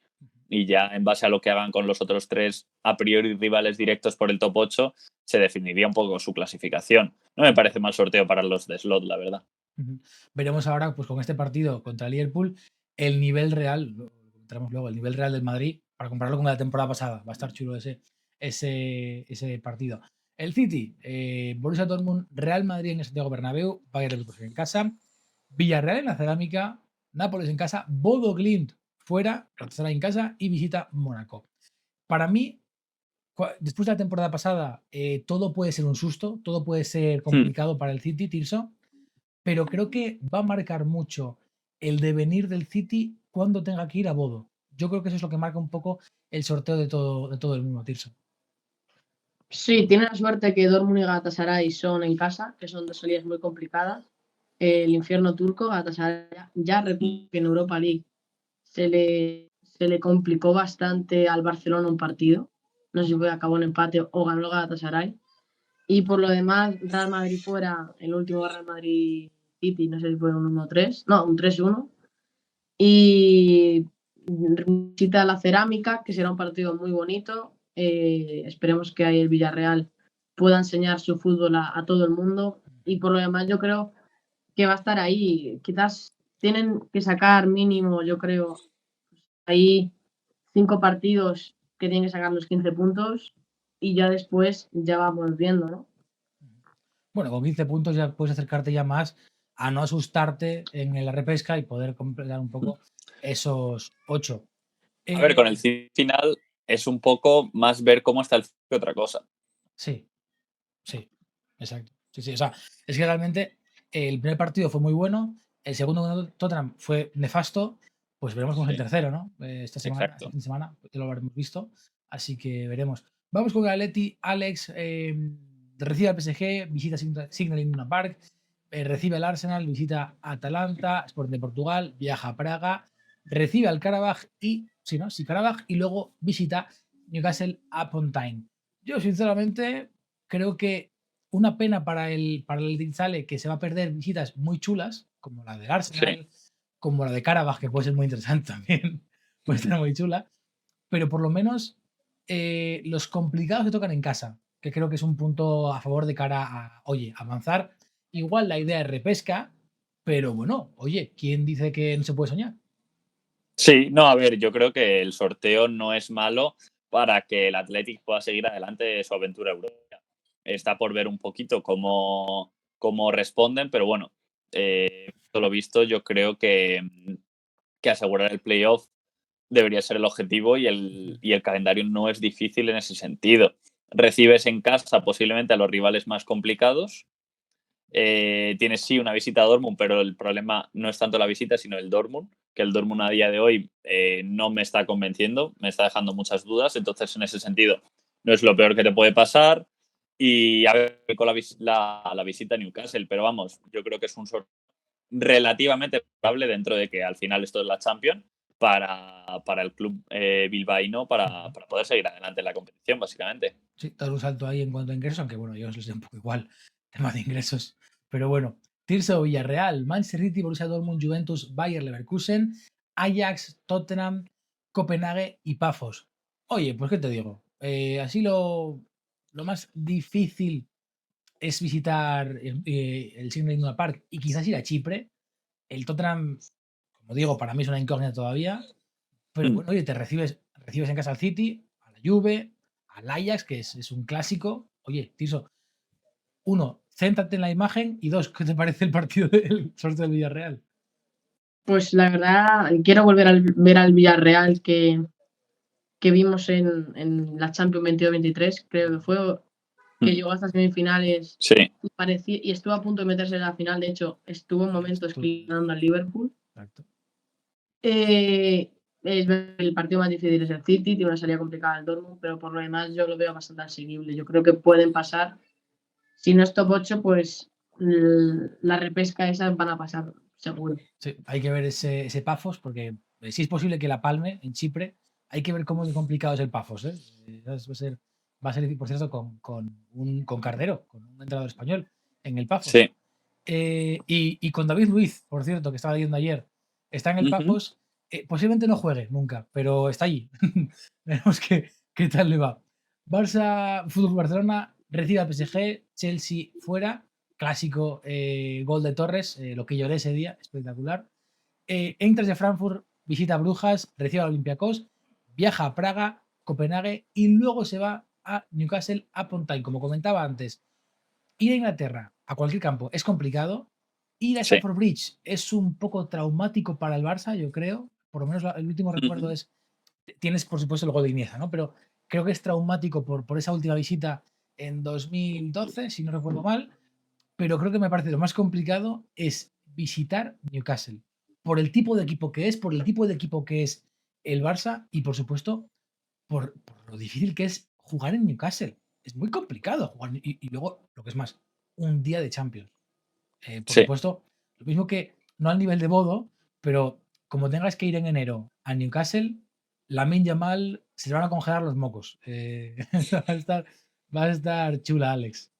Y ya en base a lo que hagan con los otros 3 a priori rivales directos por el top 8, se definiría un poco su clasificación. No me parece mal sorteo para los de slot, la verdad. Veremos ahora, pues con este partido contra el Liverpool, el nivel real, lo comentaremos luego, el nivel real del Madrid, para compararlo con la temporada pasada. Va a estar chulo ese partido. El City, Borussia Dortmund, Real Madrid en el Santiago Bernabéu, Bayern Leverkusen en casa, Villarreal en la Cerámica, Nápoles en casa, Bodo Glimt fuera, Galatasaray en casa y visita Mónaco. Para mí, después de la temporada pasada, todo puede ser un susto, todo puede ser complicado para el City, Tirso, pero creo que va a marcar mucho el devenir del City cuando tenga que ir a Bodo. Yo creo que eso es lo que marca un poco el sorteo de todo el mundo, Tirso. Sí, tiene la suerte que Dortmund y Galatasaray son en casa, que son 2 salidas muy complicadas. El infierno turco, Galatasaray ya repite que en Europa League se le complicó bastante al Barcelona un partido. No sé si acabó en empate o ganó el Galatasaray. Y por lo demás, Real Madrid fuera, el último Real Madrid City, no sé si fue un 1-3, no, un 3-1. Y visita la Cerámica, que será un partido muy bonito. Esperemos que ahí el Villarreal pueda enseñar su fútbol a todo el mundo. Y por lo demás, yo creo que va a estar ahí. Quizás tienen que sacar mínimo, yo creo, ahí 5 partidos que tienen que sacar los 15 puntos y ya después ya vamos viendo, ¿no? Bueno, con 15 puntos ya puedes acercarte ya más a no asustarte en la repesca y poder completar un poco esos 8. A ver, con el final es un poco más ver cómo está el City que otra cosa. Sí, exacto. Sí, o sea, es que realmente el primer partido fue muy bueno, el segundo con Tottenham fue nefasto, pues veremos cómo es el tercero, ¿no? Esta semana, ya lo habremos visto, así que veremos. Vamos con el Atleti, Alex recibe al PSG, visita Signal Iduna Park, recibe al Arsenal, visita a Atalanta, Sporting de Portugal, viaja a Praga, recibe al Karabaj y, Karabaj, y luego visita Newcastle upon Time. Yo, sinceramente, creo que una pena para el Sale que se va a perder visitas muy chulas, como la del Arsenal, como la de Karabaj, que puede ser muy interesante también, puede ser muy chula, pero por lo menos los complicados se tocan en casa, que creo que es un punto a favor de cara a, oye, avanzar. Igual la idea es repesca, pero bueno, oye, ¿quién dice que no se puede soñar? Sí, no, a ver, yo creo que el sorteo no es malo para que el Athletic pueda seguir adelante de su aventura europea. Está por ver un poquito cómo responden, pero bueno, todo lo visto, yo creo que asegurar el playoff debería ser el objetivo y el calendario no es difícil en ese sentido. Recibes en casa posiblemente a los rivales más complicados Tienes sí una visita a Dortmund, pero el problema no es tanto la visita, sino el Dortmund, que el Dortmund a día de hoy no me está convenciendo, me está dejando muchas dudas, entonces en ese sentido no es lo peor que te puede pasar. Y a ver con la visita a Newcastle, pero vamos, yo creo que es un sorteo relativamente probable dentro de que al final esto es la Champions para el club bilbaíno para poder seguir adelante en la competición, básicamente. Sí, dar un salto ahí en cuanto a ingresos, aunque bueno, yo os les doy un poco igual tema de ingresos. Pero bueno, Tirso, Villarreal, Manchester City, Borussia Dortmund, Juventus, Bayer Leverkusen, Ajax, Tottenham, Copenhague y Pafos. Oye, pues qué te digo, así lo más difícil es visitar el Signal Iduna Park y quizás ir a Chipre. El Tottenham, como digo, para mí es una incógnita todavía. Pero bueno, oye, recibes en casa al City, a la Juve, al Ajax, que es un clásico. Oye, Tirso, uno, céntrate en la imagen y dos, ¿qué te parece el partido del sorteo del Villarreal? Pues la verdad, quiero volver a ver al Villarreal que vimos en la Champions 22-23, creo que fue, que llegó hasta semifinales Sí. y estuvo a punto de meterse en la final. De hecho, estuvo en momentos ganando al Liverpool. Exacto. El partido más difícil es el City, tiene una salida complicada el Dortmund, pero por lo demás yo lo veo bastante asequible. Yo creo que pueden pasar. Si no es top 8, pues la repesca esa van a pasar, seguro. Sí, hay que ver ese Pafos, porque si es posible que la palme en Chipre, hay que ver cómo de complicado es el Pafos. Va a ser, por cierto, con Cardero, con un entrenador español en el Pafos. Sí. Y con David Luiz, por cierto, que estaba leyendo ayer, está en el Pafos. Posiblemente no juegue nunca, pero está allí. Veremos qué tal le va. Barça, Fútbol Barcelona, recibe al PSG, Chelsea fuera. Clásico gol de Torres, lo que lloré ese día, espectacular. Eintracht de Frankfurt visita a Brujas, recibe a Olympiacos, viaja a Praga, Copenhague y luego se va a Newcastle upon Time. Como comentaba antes, ir a Inglaterra a cualquier campo es complicado. Ir a Stamford Bridge es un poco traumático para el Barça, yo creo. Por lo menos el último recuerdo es. Tienes, por supuesto, el gol de Iniesta, ¿no? Pero creo que es traumático por esa última visita en 2012, si no recuerdo mal. Pero creo que me parece lo más complicado es visitar Newcastle. Por el tipo de equipo que es, por el tipo de equipo que es el Barça y, por supuesto, por lo difícil que es jugar en Newcastle. Es muy complicado jugar. Y luego, lo que es más, un día de Champions. Por supuesto, lo mismo que no al nivel de Bodo, pero como tengas que ir en enero a Newcastle, Lamine Yamal se le van a congelar los mocos. Va a estar chula, Alex.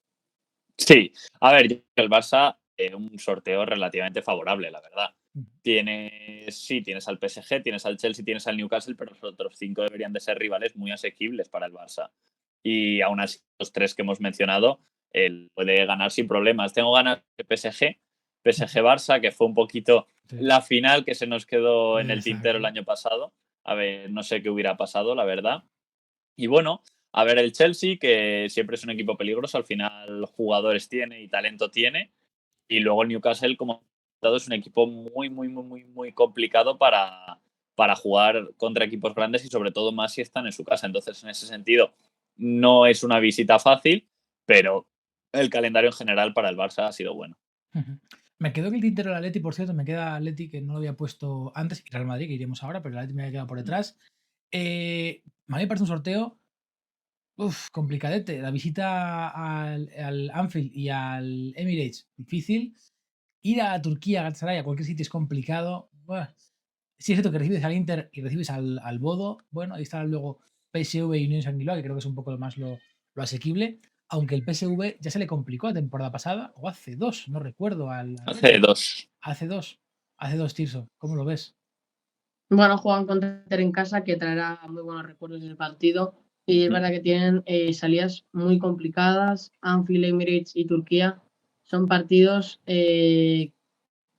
Sí, a ver, el Barça un sorteo relativamente favorable, la verdad. Tienes al PSG, tienes al Chelsea, tienes al Newcastle, pero los otros 5 deberían de ser rivales muy asequibles para el Barça. Y aún así, los 3 que hemos mencionado, él puede ganar sin problemas. Tengo ganas de PSG-Barça, que fue un poquito la final que se nos quedó en el tintero el año pasado. A ver, no sé qué hubiera pasado, la verdad. Y bueno, a ver el Chelsea, que siempre es un equipo peligroso, al final jugadores tiene y talento tiene. Y luego el Newcastle, como dado, es un equipo muy, muy, muy, muy, muy complicado para jugar contra equipos grandes y sobre todo más si están en su casa. Entonces, en ese sentido, no es una visita fácil, pero el calendario en general para el Barça ha sido bueno. Me quedó en el tintero el Atleti, por cierto, me queda Atleti que no lo había puesto antes, y Real Madrid, que iremos ahora, pero el Atleti me había quedado por detrás. A mí me parece un sorteo complicadete. La visita al Anfield y al Emirates, difícil. Ir a Turquía, a Galatasaray, a cualquier sitio es complicado. Buah. Sí, es cierto que recibes al Inter y recibes al Bodo. Bueno, ahí está luego PSV y Unión San que creo que es un poco más lo asequible. Aunque el PSV ya se le complicó la temporada pasada, o hace 2, no recuerdo. Hace 2. Hace 2, Tirso. ¿Cómo lo ves? Bueno, juegan contra Inter en casa, que traerá muy buenos recuerdos del partido. Y es verdad que tienen salidas muy complicadas. Anfield, Emirates y Turquía son partidos que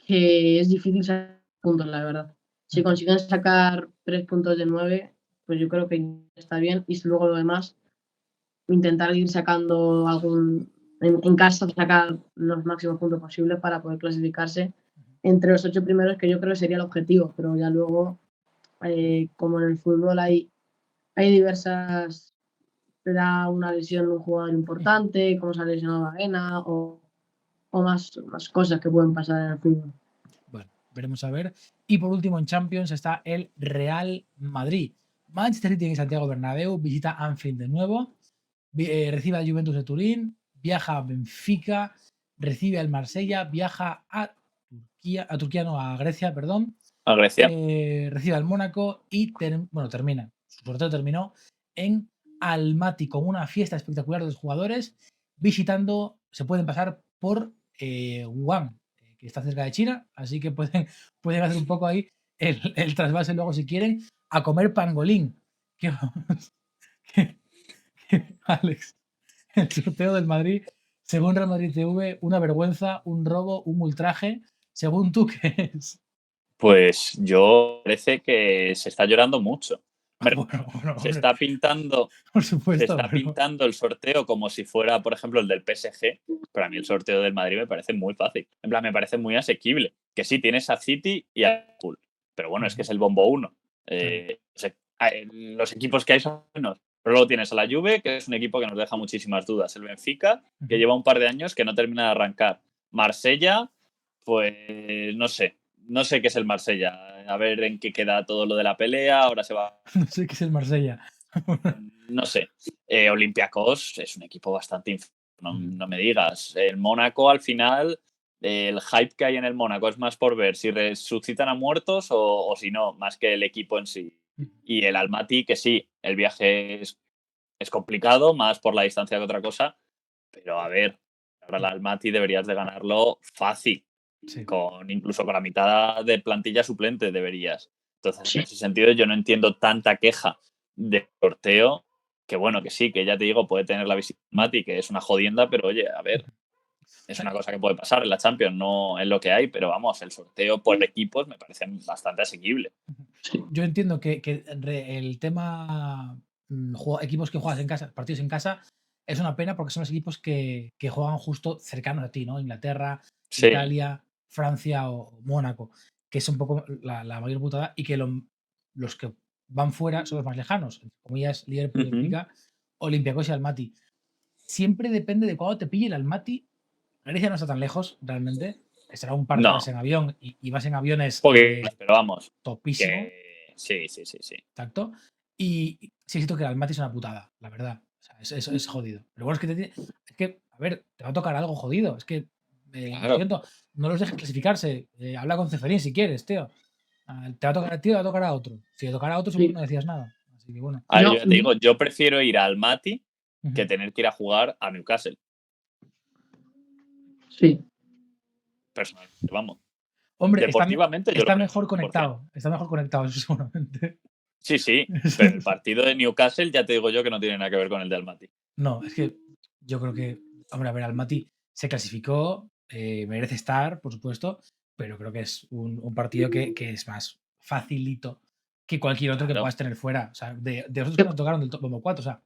es difícil sacar puntos, la verdad. Si consiguen sacar 3 puntos de 9, pues yo creo que está bien. Y luego lo demás, intentar ir sacando en casa, sacar los máximos puntos posibles para poder clasificarse entre los 8 primeros, que yo creo que sería el objetivo. Pero ya luego, como en el fútbol hay diversas, te da una lesión de un jugador importante, como se ha lesionado Baena, o o más cosas que pueden pasar en el fútbol. Bueno, veremos a ver. Y por último, en Champions está el Real Madrid. Manchester City en Santiago Bernabéu, visita Anfield de nuevo, recibe a Juventus de Turín, viaja a Benfica, recibe al Marsella, viaja a Grecia, perdón. A Grecia. Recibe al Mónaco y termina. Su sorteo terminó en Almaty con una fiesta espectacular de los jugadores, visitando, se pueden pasar por Wuhan, que está cerca de China, así que pueden hacer un poco ahí el trasvase luego si quieren, a comer pangolín. Alex, el sorteo del Madrid, según Real Madrid TV, una vergüenza, un robo, un ultraje. Según tú, ¿qué es? Pues yo parece que se está llorando mucho. Bueno, se está pintando, por supuesto, se está pintando el sorteo como si fuera, por ejemplo, el del PSG. Pero a mí el sorteo del Madrid me parece muy fácil. En plan, me parece muy asequible. Que sí, tienes a City y a Liverpool. Pero bueno, es que es el bombo 1. Los equipos que hay son buenos. Pero luego tienes a la Juve, que es un equipo que nos deja muchísimas dudas. El Benfica, que lleva un par de años que no termina de arrancar. Marsella, pues no sé qué es el Marsella. A ver en qué queda todo lo de la pelea. Ahora se va. No sé qué es el Marsella. No sé. Olympiacos es un equipo bastante no me digas. El Mónaco, al final, el hype que hay en el Mónaco es más por ver si resucitan a muertos o si no, más que el equipo en sí. Y el Almaty, que sí, el viaje es complicado, más por la distancia que otra cosa. Pero a ver, ahora el Almaty deberías de ganarlo fácil. Sí. Incluso con la mitad de plantilla suplente deberías. Entonces, en ese sentido, yo no entiendo tanta queja de sorteo, que bueno, que sí, que ya te digo, puede tener la visita Mati, que es una jodienda, pero oye, a ver, es una cosa que puede pasar en la Champions, no es lo que hay, pero vamos, el sorteo por equipos me parece bastante asequible. Sí. Yo entiendo que el tema equipos que juegas en casa, partidos en casa, es una pena porque son los equipos que juegan justo cercanos a ti, ¿no? Inglaterra, sí. Italia, Francia o Mónaco, que es un poco la mayor putada, y que los que van fuera son los más lejanos, como ya es Liverpool, Benfica, Olympiacos y Almaty. Siempre depende de cuándo te pille el Almaty. Grecia no está tan lejos, realmente. Será un par de horas en avión y vas en aviones pero vamos, topísimo. Sí. Exacto. Y sí, siento que el Almaty es una putada, la verdad. O sea, eso es jodido. Pero bueno, es que, a ver, te va a tocar algo jodido. Es que, claro. siento, no los dejes clasificarse. Habla con Ceferín si quieres, tío. Te va a tocar a ti, te va a tocar a otro. Si te tocara a otro, seguro no decías nada. Así que bueno. A ver, yo ya te digo, yo prefiero ir a Almaty que tener que ir a jugar a Newcastle. Sí. Personalmente, vamos. Hombre, deportivamente está mejor conectado. Está mejor conectado, eso seguramente. Sí, pero el partido de Newcastle ya te digo yo que no tiene nada que ver con el de Almaty. No, es que yo creo que, hombre, a ver, Almaty se clasificó, merece estar, por supuesto, pero creo que es un partido que es más facilito que cualquier otro que puedas tener fuera. O sea, de los otros que nos tocaron del Bombo 4, o sea,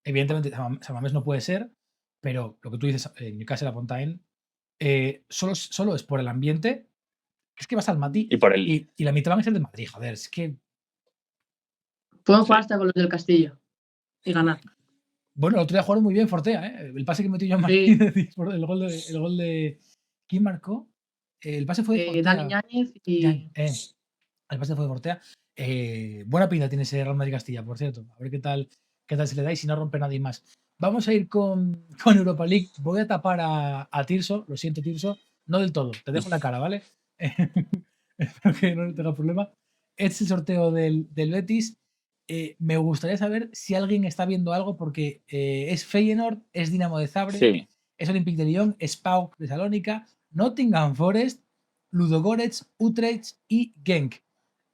evidentemente San Mamés no puede ser, pero lo que tú dices, Newcastle upon Tyne, solo es por el ambiente. Es que vas al Almaty y la mitad van a ser de Madrid, joder, es que... Pueden jugar hasta con los del Castillo y ganar. Bueno, el otro día jugaron muy bien Fortea, ¿eh? El pase que metió Joan Martínez, sí. el gol de... ¿Quién marcó? El pase fue de Fortea. Dani Yáñez y... El pase fue de Fortea. Buena pinta tiene ese Real Madrid Castilla, por cierto. A ver qué tal se le da y si no rompe nadie más. Vamos a ir con Europa League. Voy a tapar a Tirso. Lo siento, Tirso. No del todo. Te dejo la cara, ¿vale? Espero que no tenga problema. Este es el sorteo del Betis. Me gustaría saber si alguien está viendo algo porque es Feyenoord, es Dinamo de Zagreb, es Olympique de Lyon, es PAOK de Salónica, Nottingham Forest, Ludogorets, Utrecht y Genk.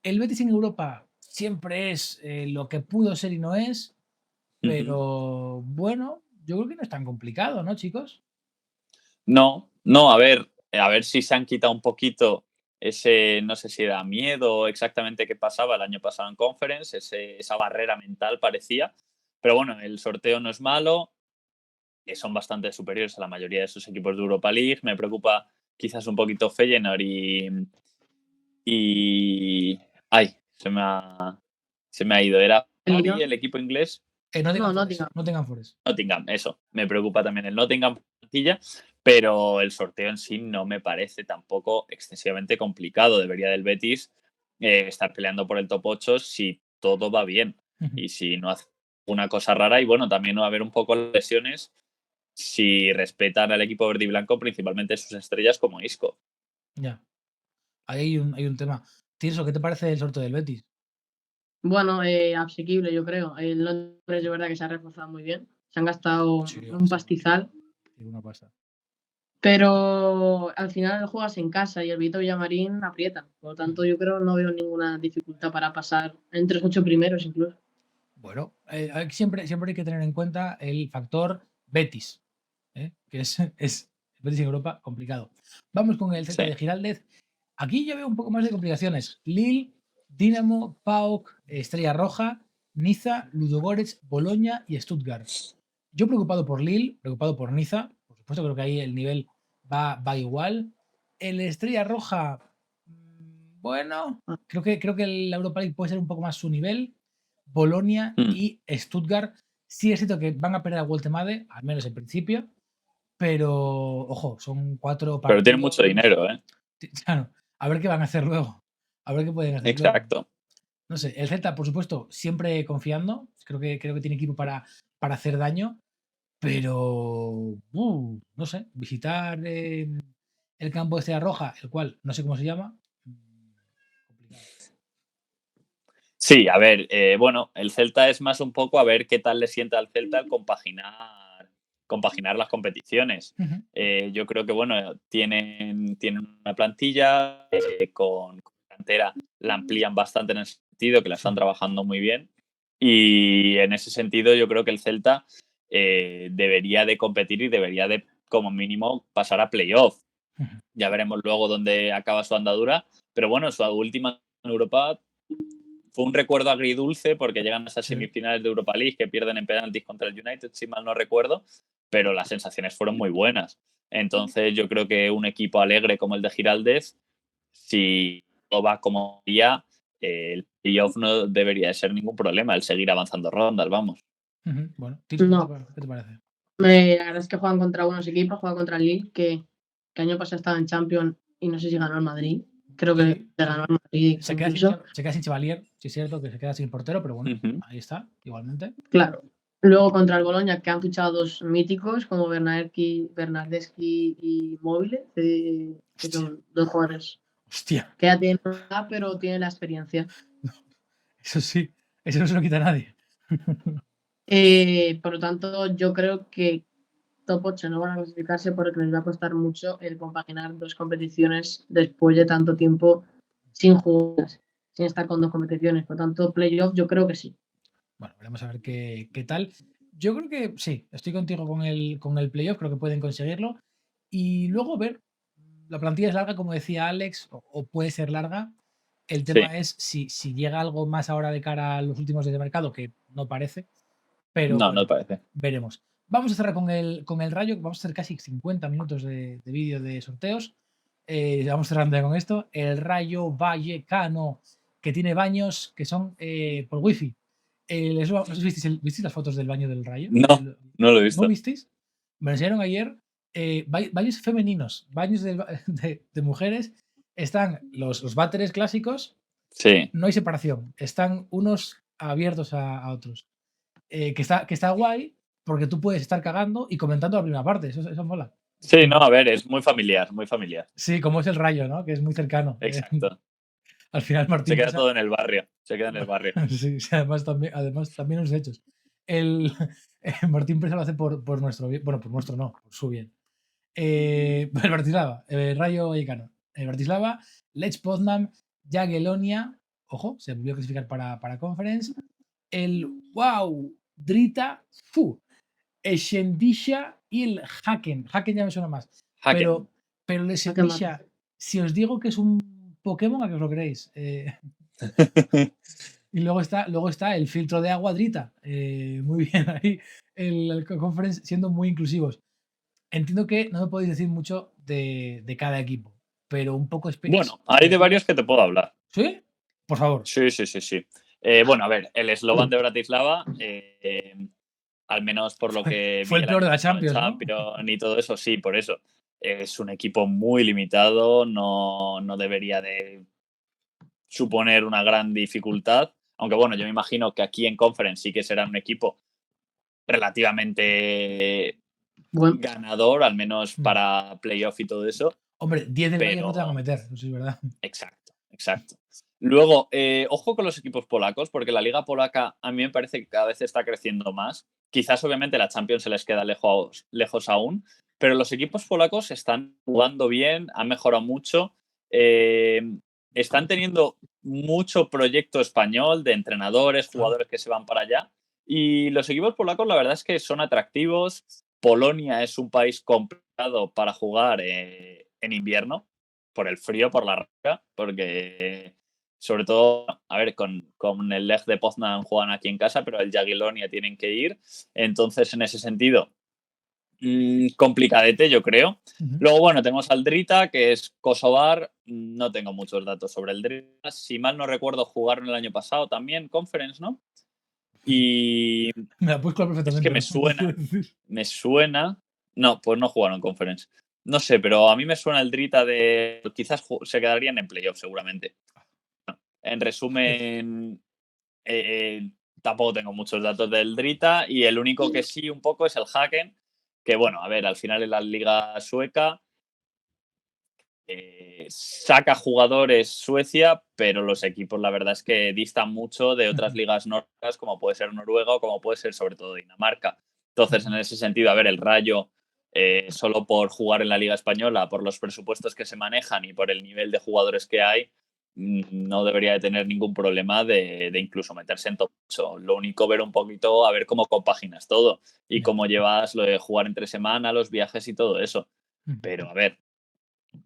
El Betis en Europa siempre es lo que pudo ser y no es, pero bueno, yo creo que no es tan complicado, ¿no, chicos? No, a ver si se han quitado un poquito ese, no sé si era miedo exactamente qué pasaba el año pasado en Conference, esa barrera mental parecía, pero bueno, el sorteo no es malo, son bastante superiores a la mayoría de esos equipos de Europa League. Me preocupa quizás un poquito Feyenoord y... ¡Ay! Se me ha ido. ¿Era el equipo inglés? Nottingham Forest. Nottingham, eso. Me preocupa también el Nottingham plantilla, pero el sorteo en sí no me parece tampoco excesivamente complicado. Debería del Betis estar peleando por el top 8 si todo va bien y si no hace una cosa rara. Y bueno, también va a haber un poco lesiones si respetan al equipo verde y blanco, principalmente sus estrellas como Isco. Ya. Ahí hay un tema. Tirso, ¿qué te parece el sorteo del Betis? Bueno, asequible, yo creo. El Londres, de verdad que se ha reforzado muy bien. Se han gastado un pastizal. Sí, una pasta. Pero al final juegas en casa y el Vito Villamarín aprieta. Por lo tanto, yo creo no veo ninguna dificultad para pasar entre los 8 primeros incluso. Bueno, siempre hay que tener en cuenta el factor Betis, que es Betis en Europa complicado. Vamos con el Celta de Giraldez. Aquí yo veo un poco más de complicaciones. Lille, Dinamo, PAOK, Estrella Roja, Niza, Ludogorets, Boloña y Stuttgart. Yo preocupado por Lille, preocupado por Niza. Por supuesto, creo que ahí el nivel va igual. El Estrella Roja, bueno, creo que la Europa League puede ser un poco más su nivel. Bolonia y Stuttgart sí es cierto que van a perder a Woltemade, al menos en principio, pero ojo, son 4 partidos. Pero tienen mucho dinero, ¿eh? Claro, a ver qué van a hacer luego. A ver qué pueden hacer. Exacto. Luego. No sé, el Celta, por supuesto, siempre confiando. Creo que tiene equipo para hacer daño, pero no sé, visitar el campo de Estrella Roja, el cual no sé cómo se llama. Complicado. Sí, a ver, bueno, el Celta es más un poco a ver qué tal le sienta al Celta el compaginar las competiciones. Yo creo que, bueno, tienen una plantilla con cantera, la amplían bastante en el sentido que la están trabajando muy bien y en ese sentido yo creo que el Celta debería de competir y debería de, como mínimo, pasar a playoff. Ya veremos luego dónde acaba su andadura, pero bueno, su última en Europa fue un recuerdo agridulce porque llegan a esas semifinales de Europa League que pierden en penaltis contra el United, si mal no recuerdo, pero las sensaciones fueron muy buenas. Entonces yo creo que un equipo alegre como el de Giraldez, si todo va como día, el playoff no debería de ser ningún problema, el seguir avanzando rondas, vamos. Bueno, ¿qué te parece? La verdad es que juegan contra unos equipos, juegan contra el Lille, que año pasado estaba en Champions y no sé si ganó el Madrid. Creo que le ganó al Madrid. Se queda sin Chevalier, sí es cierto que se queda sin portero, pero bueno, ahí está, igualmente. Claro. Luego contra el Boloña, que han fichado 2 míticos como Bernardeschi y Mobile, que son 2 jugadores. Hostia. Que ya tienen edad, pero tienen la experiencia. Eso sí, eso no se lo quita a nadie. Por lo tanto, yo creo que top 8 no van a clasificarse porque les va a costar mucho el compaginar 2 competiciones después de tanto tiempo sin jugar, sin estar con 2 competiciones. Por tanto, playoff yo creo que sí. Bueno, veremos a ver qué tal. Yo creo que sí, estoy contigo con el playoff, creo que pueden conseguirlo. Y luego ver, la plantilla es larga, como decía Alex, o puede ser larga. El tema es si llega algo más ahora de cara a los últimos días de mercado, que no parece. Pero no parece. Veremos. Vamos a cerrar con el Rayo, vamos a hacer casi 50 minutos de vídeo de sorteos. Vamos cerrando ya con esto. El Rayo Vallecano, que tiene baños que son por wifi. No sé si visteis las fotos del baño del Rayo. No lo he visto. ¿No visteis? Me enseñaron ayer baños femeninos, baños de mujeres. Están los váteres clásicos. Sí. No hay separación. Están unos abiertos a otros. Que está guay porque tú puedes estar cagando y comentando la primera parte. Eso mola. Sí, no, a ver, es muy familiar, muy familiar. Sí, como es el Rayo, ¿no? Que es muy cercano. Exacto. Al final Martín... Se queda todo en el barrio. Sí, además también los hechos. Martín Presa lo hace por nuestro bien. Bueno, por nuestro no, por su bien. El Bratislava, Rayo Vallecano. El Bratislava, Lech Poznan, Jagiellonia. Ojo, se volvió a clasificar para Conference. El Wow, Drita, el Shendisha y el Haken. Haken ya me suena más. Pero el Shendisha, si os digo que es un Pokémon, ¿a qué os lo creéis? Y luego está el filtro de agua Drita. Muy bien ahí. El Conference siendo muy inclusivos. Entiendo que no me podéis decir mucho de cada equipo, pero un poco... Bueno, hay de varios que te puedo hablar. ¿Sí? Por favor. Sí. Bueno, a ver, el Slovan de Bratislava al menos por lo que Fue vi el peor de la año pasado en Champions, ¿no? Champions y todo eso, sí, por eso. Es un equipo muy limitado, no debería de suponer una gran dificultad. Aunque bueno, yo me imagino que aquí en Conference sí que será un equipo relativamente Bueno, ganador, al menos para playoff y todo eso. Hombre, 10 del Bayern no te van a Pero meter, eso sí es verdad. exacto. Luego, ojo con los equipos polacos, porque la liga polaca a mí me parece que cada vez está creciendo más. Quizás obviamente la Champions se les queda lejos aún, pero los equipos polacos están jugando bien, han mejorado mucho, están teniendo mucho proyecto español de entrenadores, jugadores que se van para allá. Y los equipos polacos la verdad es que son atractivos. Polonia es un país complicado para jugar en invierno, por el frío, por la roca, porque sobre todo, a ver, con el Lech de Poznan juegan aquí en casa, pero el Jagiellonia tienen que ir. Entonces, en ese sentido, complicadete, yo creo. Luego, bueno, tenemos al Drita, que es kosovar. No tengo muchos datos sobre el Drita. Si mal no recuerdo, jugaron el año pasado también, Conference, ¿no? Y Me la puedes colar perfectamente. es que me suena. No, pues no jugaron Conference. No sé, pero a mí me suena el Drita de. Quizás se quedarían en playoff, seguramente. En resumen, tampoco tengo muchos datos del Drita y el único que sí un poco es el Haken, que bueno, a ver, al final en la liga sueca saca jugadores Suecia, pero los equipos la verdad es que distan mucho de otras ligas nórdicas como puede ser Noruega o como puede ser sobre todo Dinamarca. Entonces, en ese sentido, a ver, el Rayo, solo por jugar en la Liga Española, por los presupuestos que se manejan y por el nivel de jugadores que hay, no debería de tener ningún problema de incluso meterse en top 8. Lo único, ver un poquito, a ver cómo compaginas todo y cómo llevas lo de jugar entre semana, los viajes y todo eso. Pero, a ver,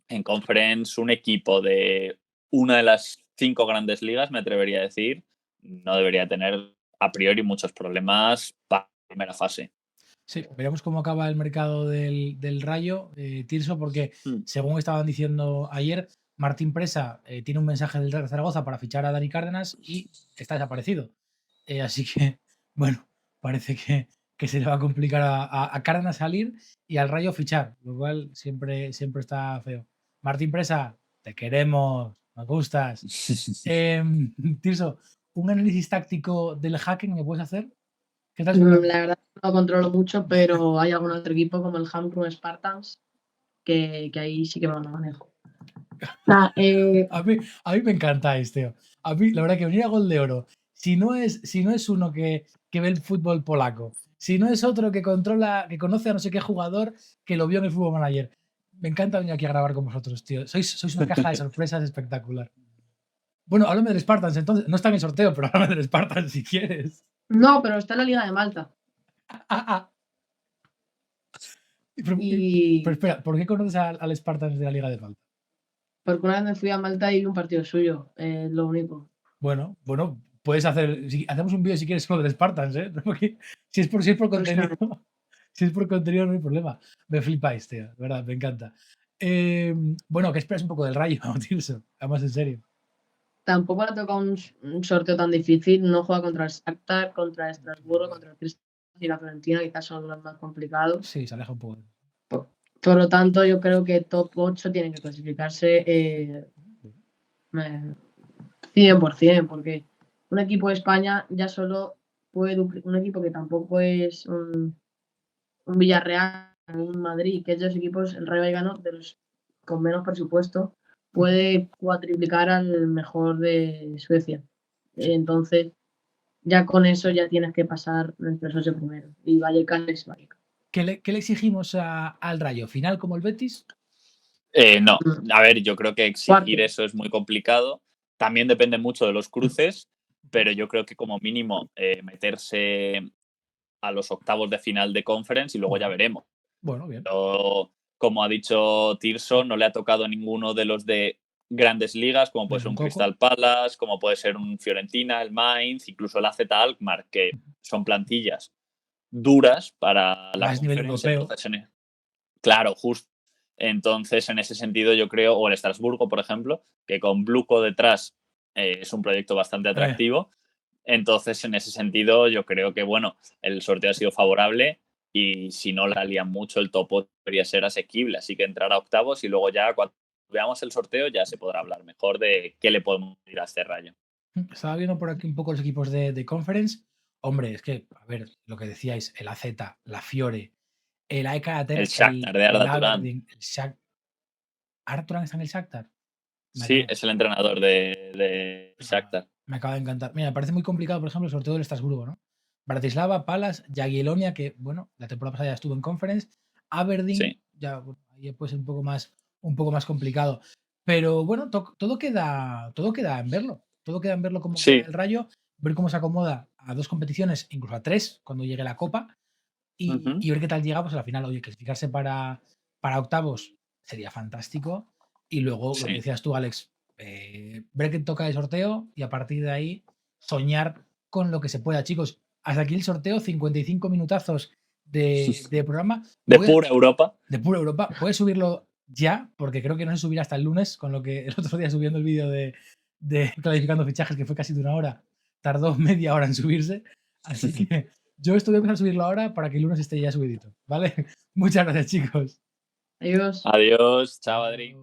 en Conference, un equipo de una de las 5 grandes ligas, me atrevería a decir, no debería tener a priori muchos problemas para la primera fase. Sí, veremos cómo acaba el mercado del Rayo, Tirso, porque según estaban diciendo ayer, Martín Presa tiene un mensaje del Real Zaragoza para fichar a Dani Cárdenas y está desaparecido. Así que, bueno, parece que se le va a complicar a Cárdenas salir y al Rayo fichar, lo cual siempre está feo. Martín Presa, te queremos, nos gustas. Tirso, ¿un análisis táctico del hacking me puedes hacer? ¿Qué tal? la verdad no lo controlo mucho, pero hay algún otro equipo como el Hamkrun Spartans que ahí sí que me lo manejo. A mí me encantáis, tío. A mí, la verdad, que venir a Gol de Oro, si no es uno que ve el fútbol polaco, si no es otro que conoce a no sé qué jugador que lo vio en el Fútbol Manager, me encanta venir aquí a grabar con vosotros, tío. Sois una caja de sorpresas espectacular. Bueno, háblame del Spartans, entonces. No está en el sorteo, pero háblame del Spartans si quieres. No, pero está en la Liga de Malta. Pero espera, ¿por qué conoces al Spartans de la Liga de Malta? Porque una vez me fui a Malta y vi un partido suyo, lo único. Bueno, puedes hacer. Hacemos un vídeo si quieres con el Spartans, ¿eh? Porque si es por contenido. Si es por contenido, no hay problema. Me flipáis, tío. De verdad, me encanta. Bueno, ¿qué esperas un poco del Rayo, Tirso? Además, en serio. Tampoco le ha tocado un sorteo tan difícil. No juega contra el Shakhtar, contra el Estrasburgo, contra el Cristales y la Fiorentina, quizás son los más complicados. Sí, se aleja un poco. Por lo tanto, yo creo que top 8 tienen que clasificarse 100%, porque un equipo de España ya solo puede, un equipo que tampoco es un Villarreal, un Madrid, que es de los equipos, el Rayo Vallecano, de los con menos presupuesto, puede cuatriplicar al mejor de Suecia. Entonces, ya con eso ya tienes que pasar entre esos de primero. Y Vallecano es Vallecano. ¿Qué le exigimos al Rayo? ¿Final como el Betis? No, a ver, yo creo que exigir eso es muy complicado. También depende mucho de los cruces, pero yo creo que como mínimo meterse a los octavos de final de Conference y luego ya veremos. Bueno, bien. Pero, como ha dicho Tirso, no le ha tocado ninguno de los de grandes ligas, como puede ser un Crystal Palace, como puede ser un Fiorentina, el Mainz, incluso el AZ Alkmaar, que son plantillas duras para la Más nivel europeo. Claro, justo. Entonces, en ese sentido, yo creo, o el Estrasburgo, por ejemplo, que con Bluco detrás es un proyecto bastante atractivo. Entonces, en ese sentido, yo creo que, bueno, el sorteo ha sido favorable y si no la lían mucho, el topo debería ser asequible. Así que entrar a octavos y luego ya cuando veamos el sorteo ya se podrá hablar mejor de qué le podemos ir a este Rayo. Estaba viendo por aquí un poco los equipos de Conference. Hombre, es que, a ver, lo que decíais, el AZ, la Fiore, el AEK El Atenas, Shakhtar de Arda Turan. Aberdeen, el Shakhtar. ¿Arda Turan está en el Shakhtar? Sí, es el entrenador de Shakhtar. Me acaba de encantar. Mira, me parece muy complicado, por ejemplo, el sorteo del Estrasburgo, ¿no? Bratislava, Palas, Jagiellonia, que, bueno, la temporada pasada ya estuvo en Conference. Aberdeen, Sí. ya ahí puede ser un poco más complicado. Pero bueno, todo queda en verlo. Todo queda en verlo cómo Sí. queda el Rayo, ver cómo se acomoda a 2 competiciones, incluso a 3, cuando llegue la Copa, y ver qué tal llega, pues a la final. Oye, clasificarse para octavos sería fantástico. Y luego, lo que Sí. decías tú, Alex, ver qué toca de sorteo y a partir de ahí soñar con lo que se pueda, chicos. Hasta aquí el sorteo, 55 minutazos de programa. De pura Europa. De pura Europa. Puedes subirlo ya, porque creo que no se subirá hasta el lunes, con lo que el otro día subiendo el vídeo de clasificando fichajes, que fue casi de 1 hora, tardó media hora en subirse. Así que yo estoy voy a empezar a subirlo ahora para que el lunes esté ya subidito, ¿vale? Muchas gracias, chicos. Adiós. Adiós. Chao, Adri.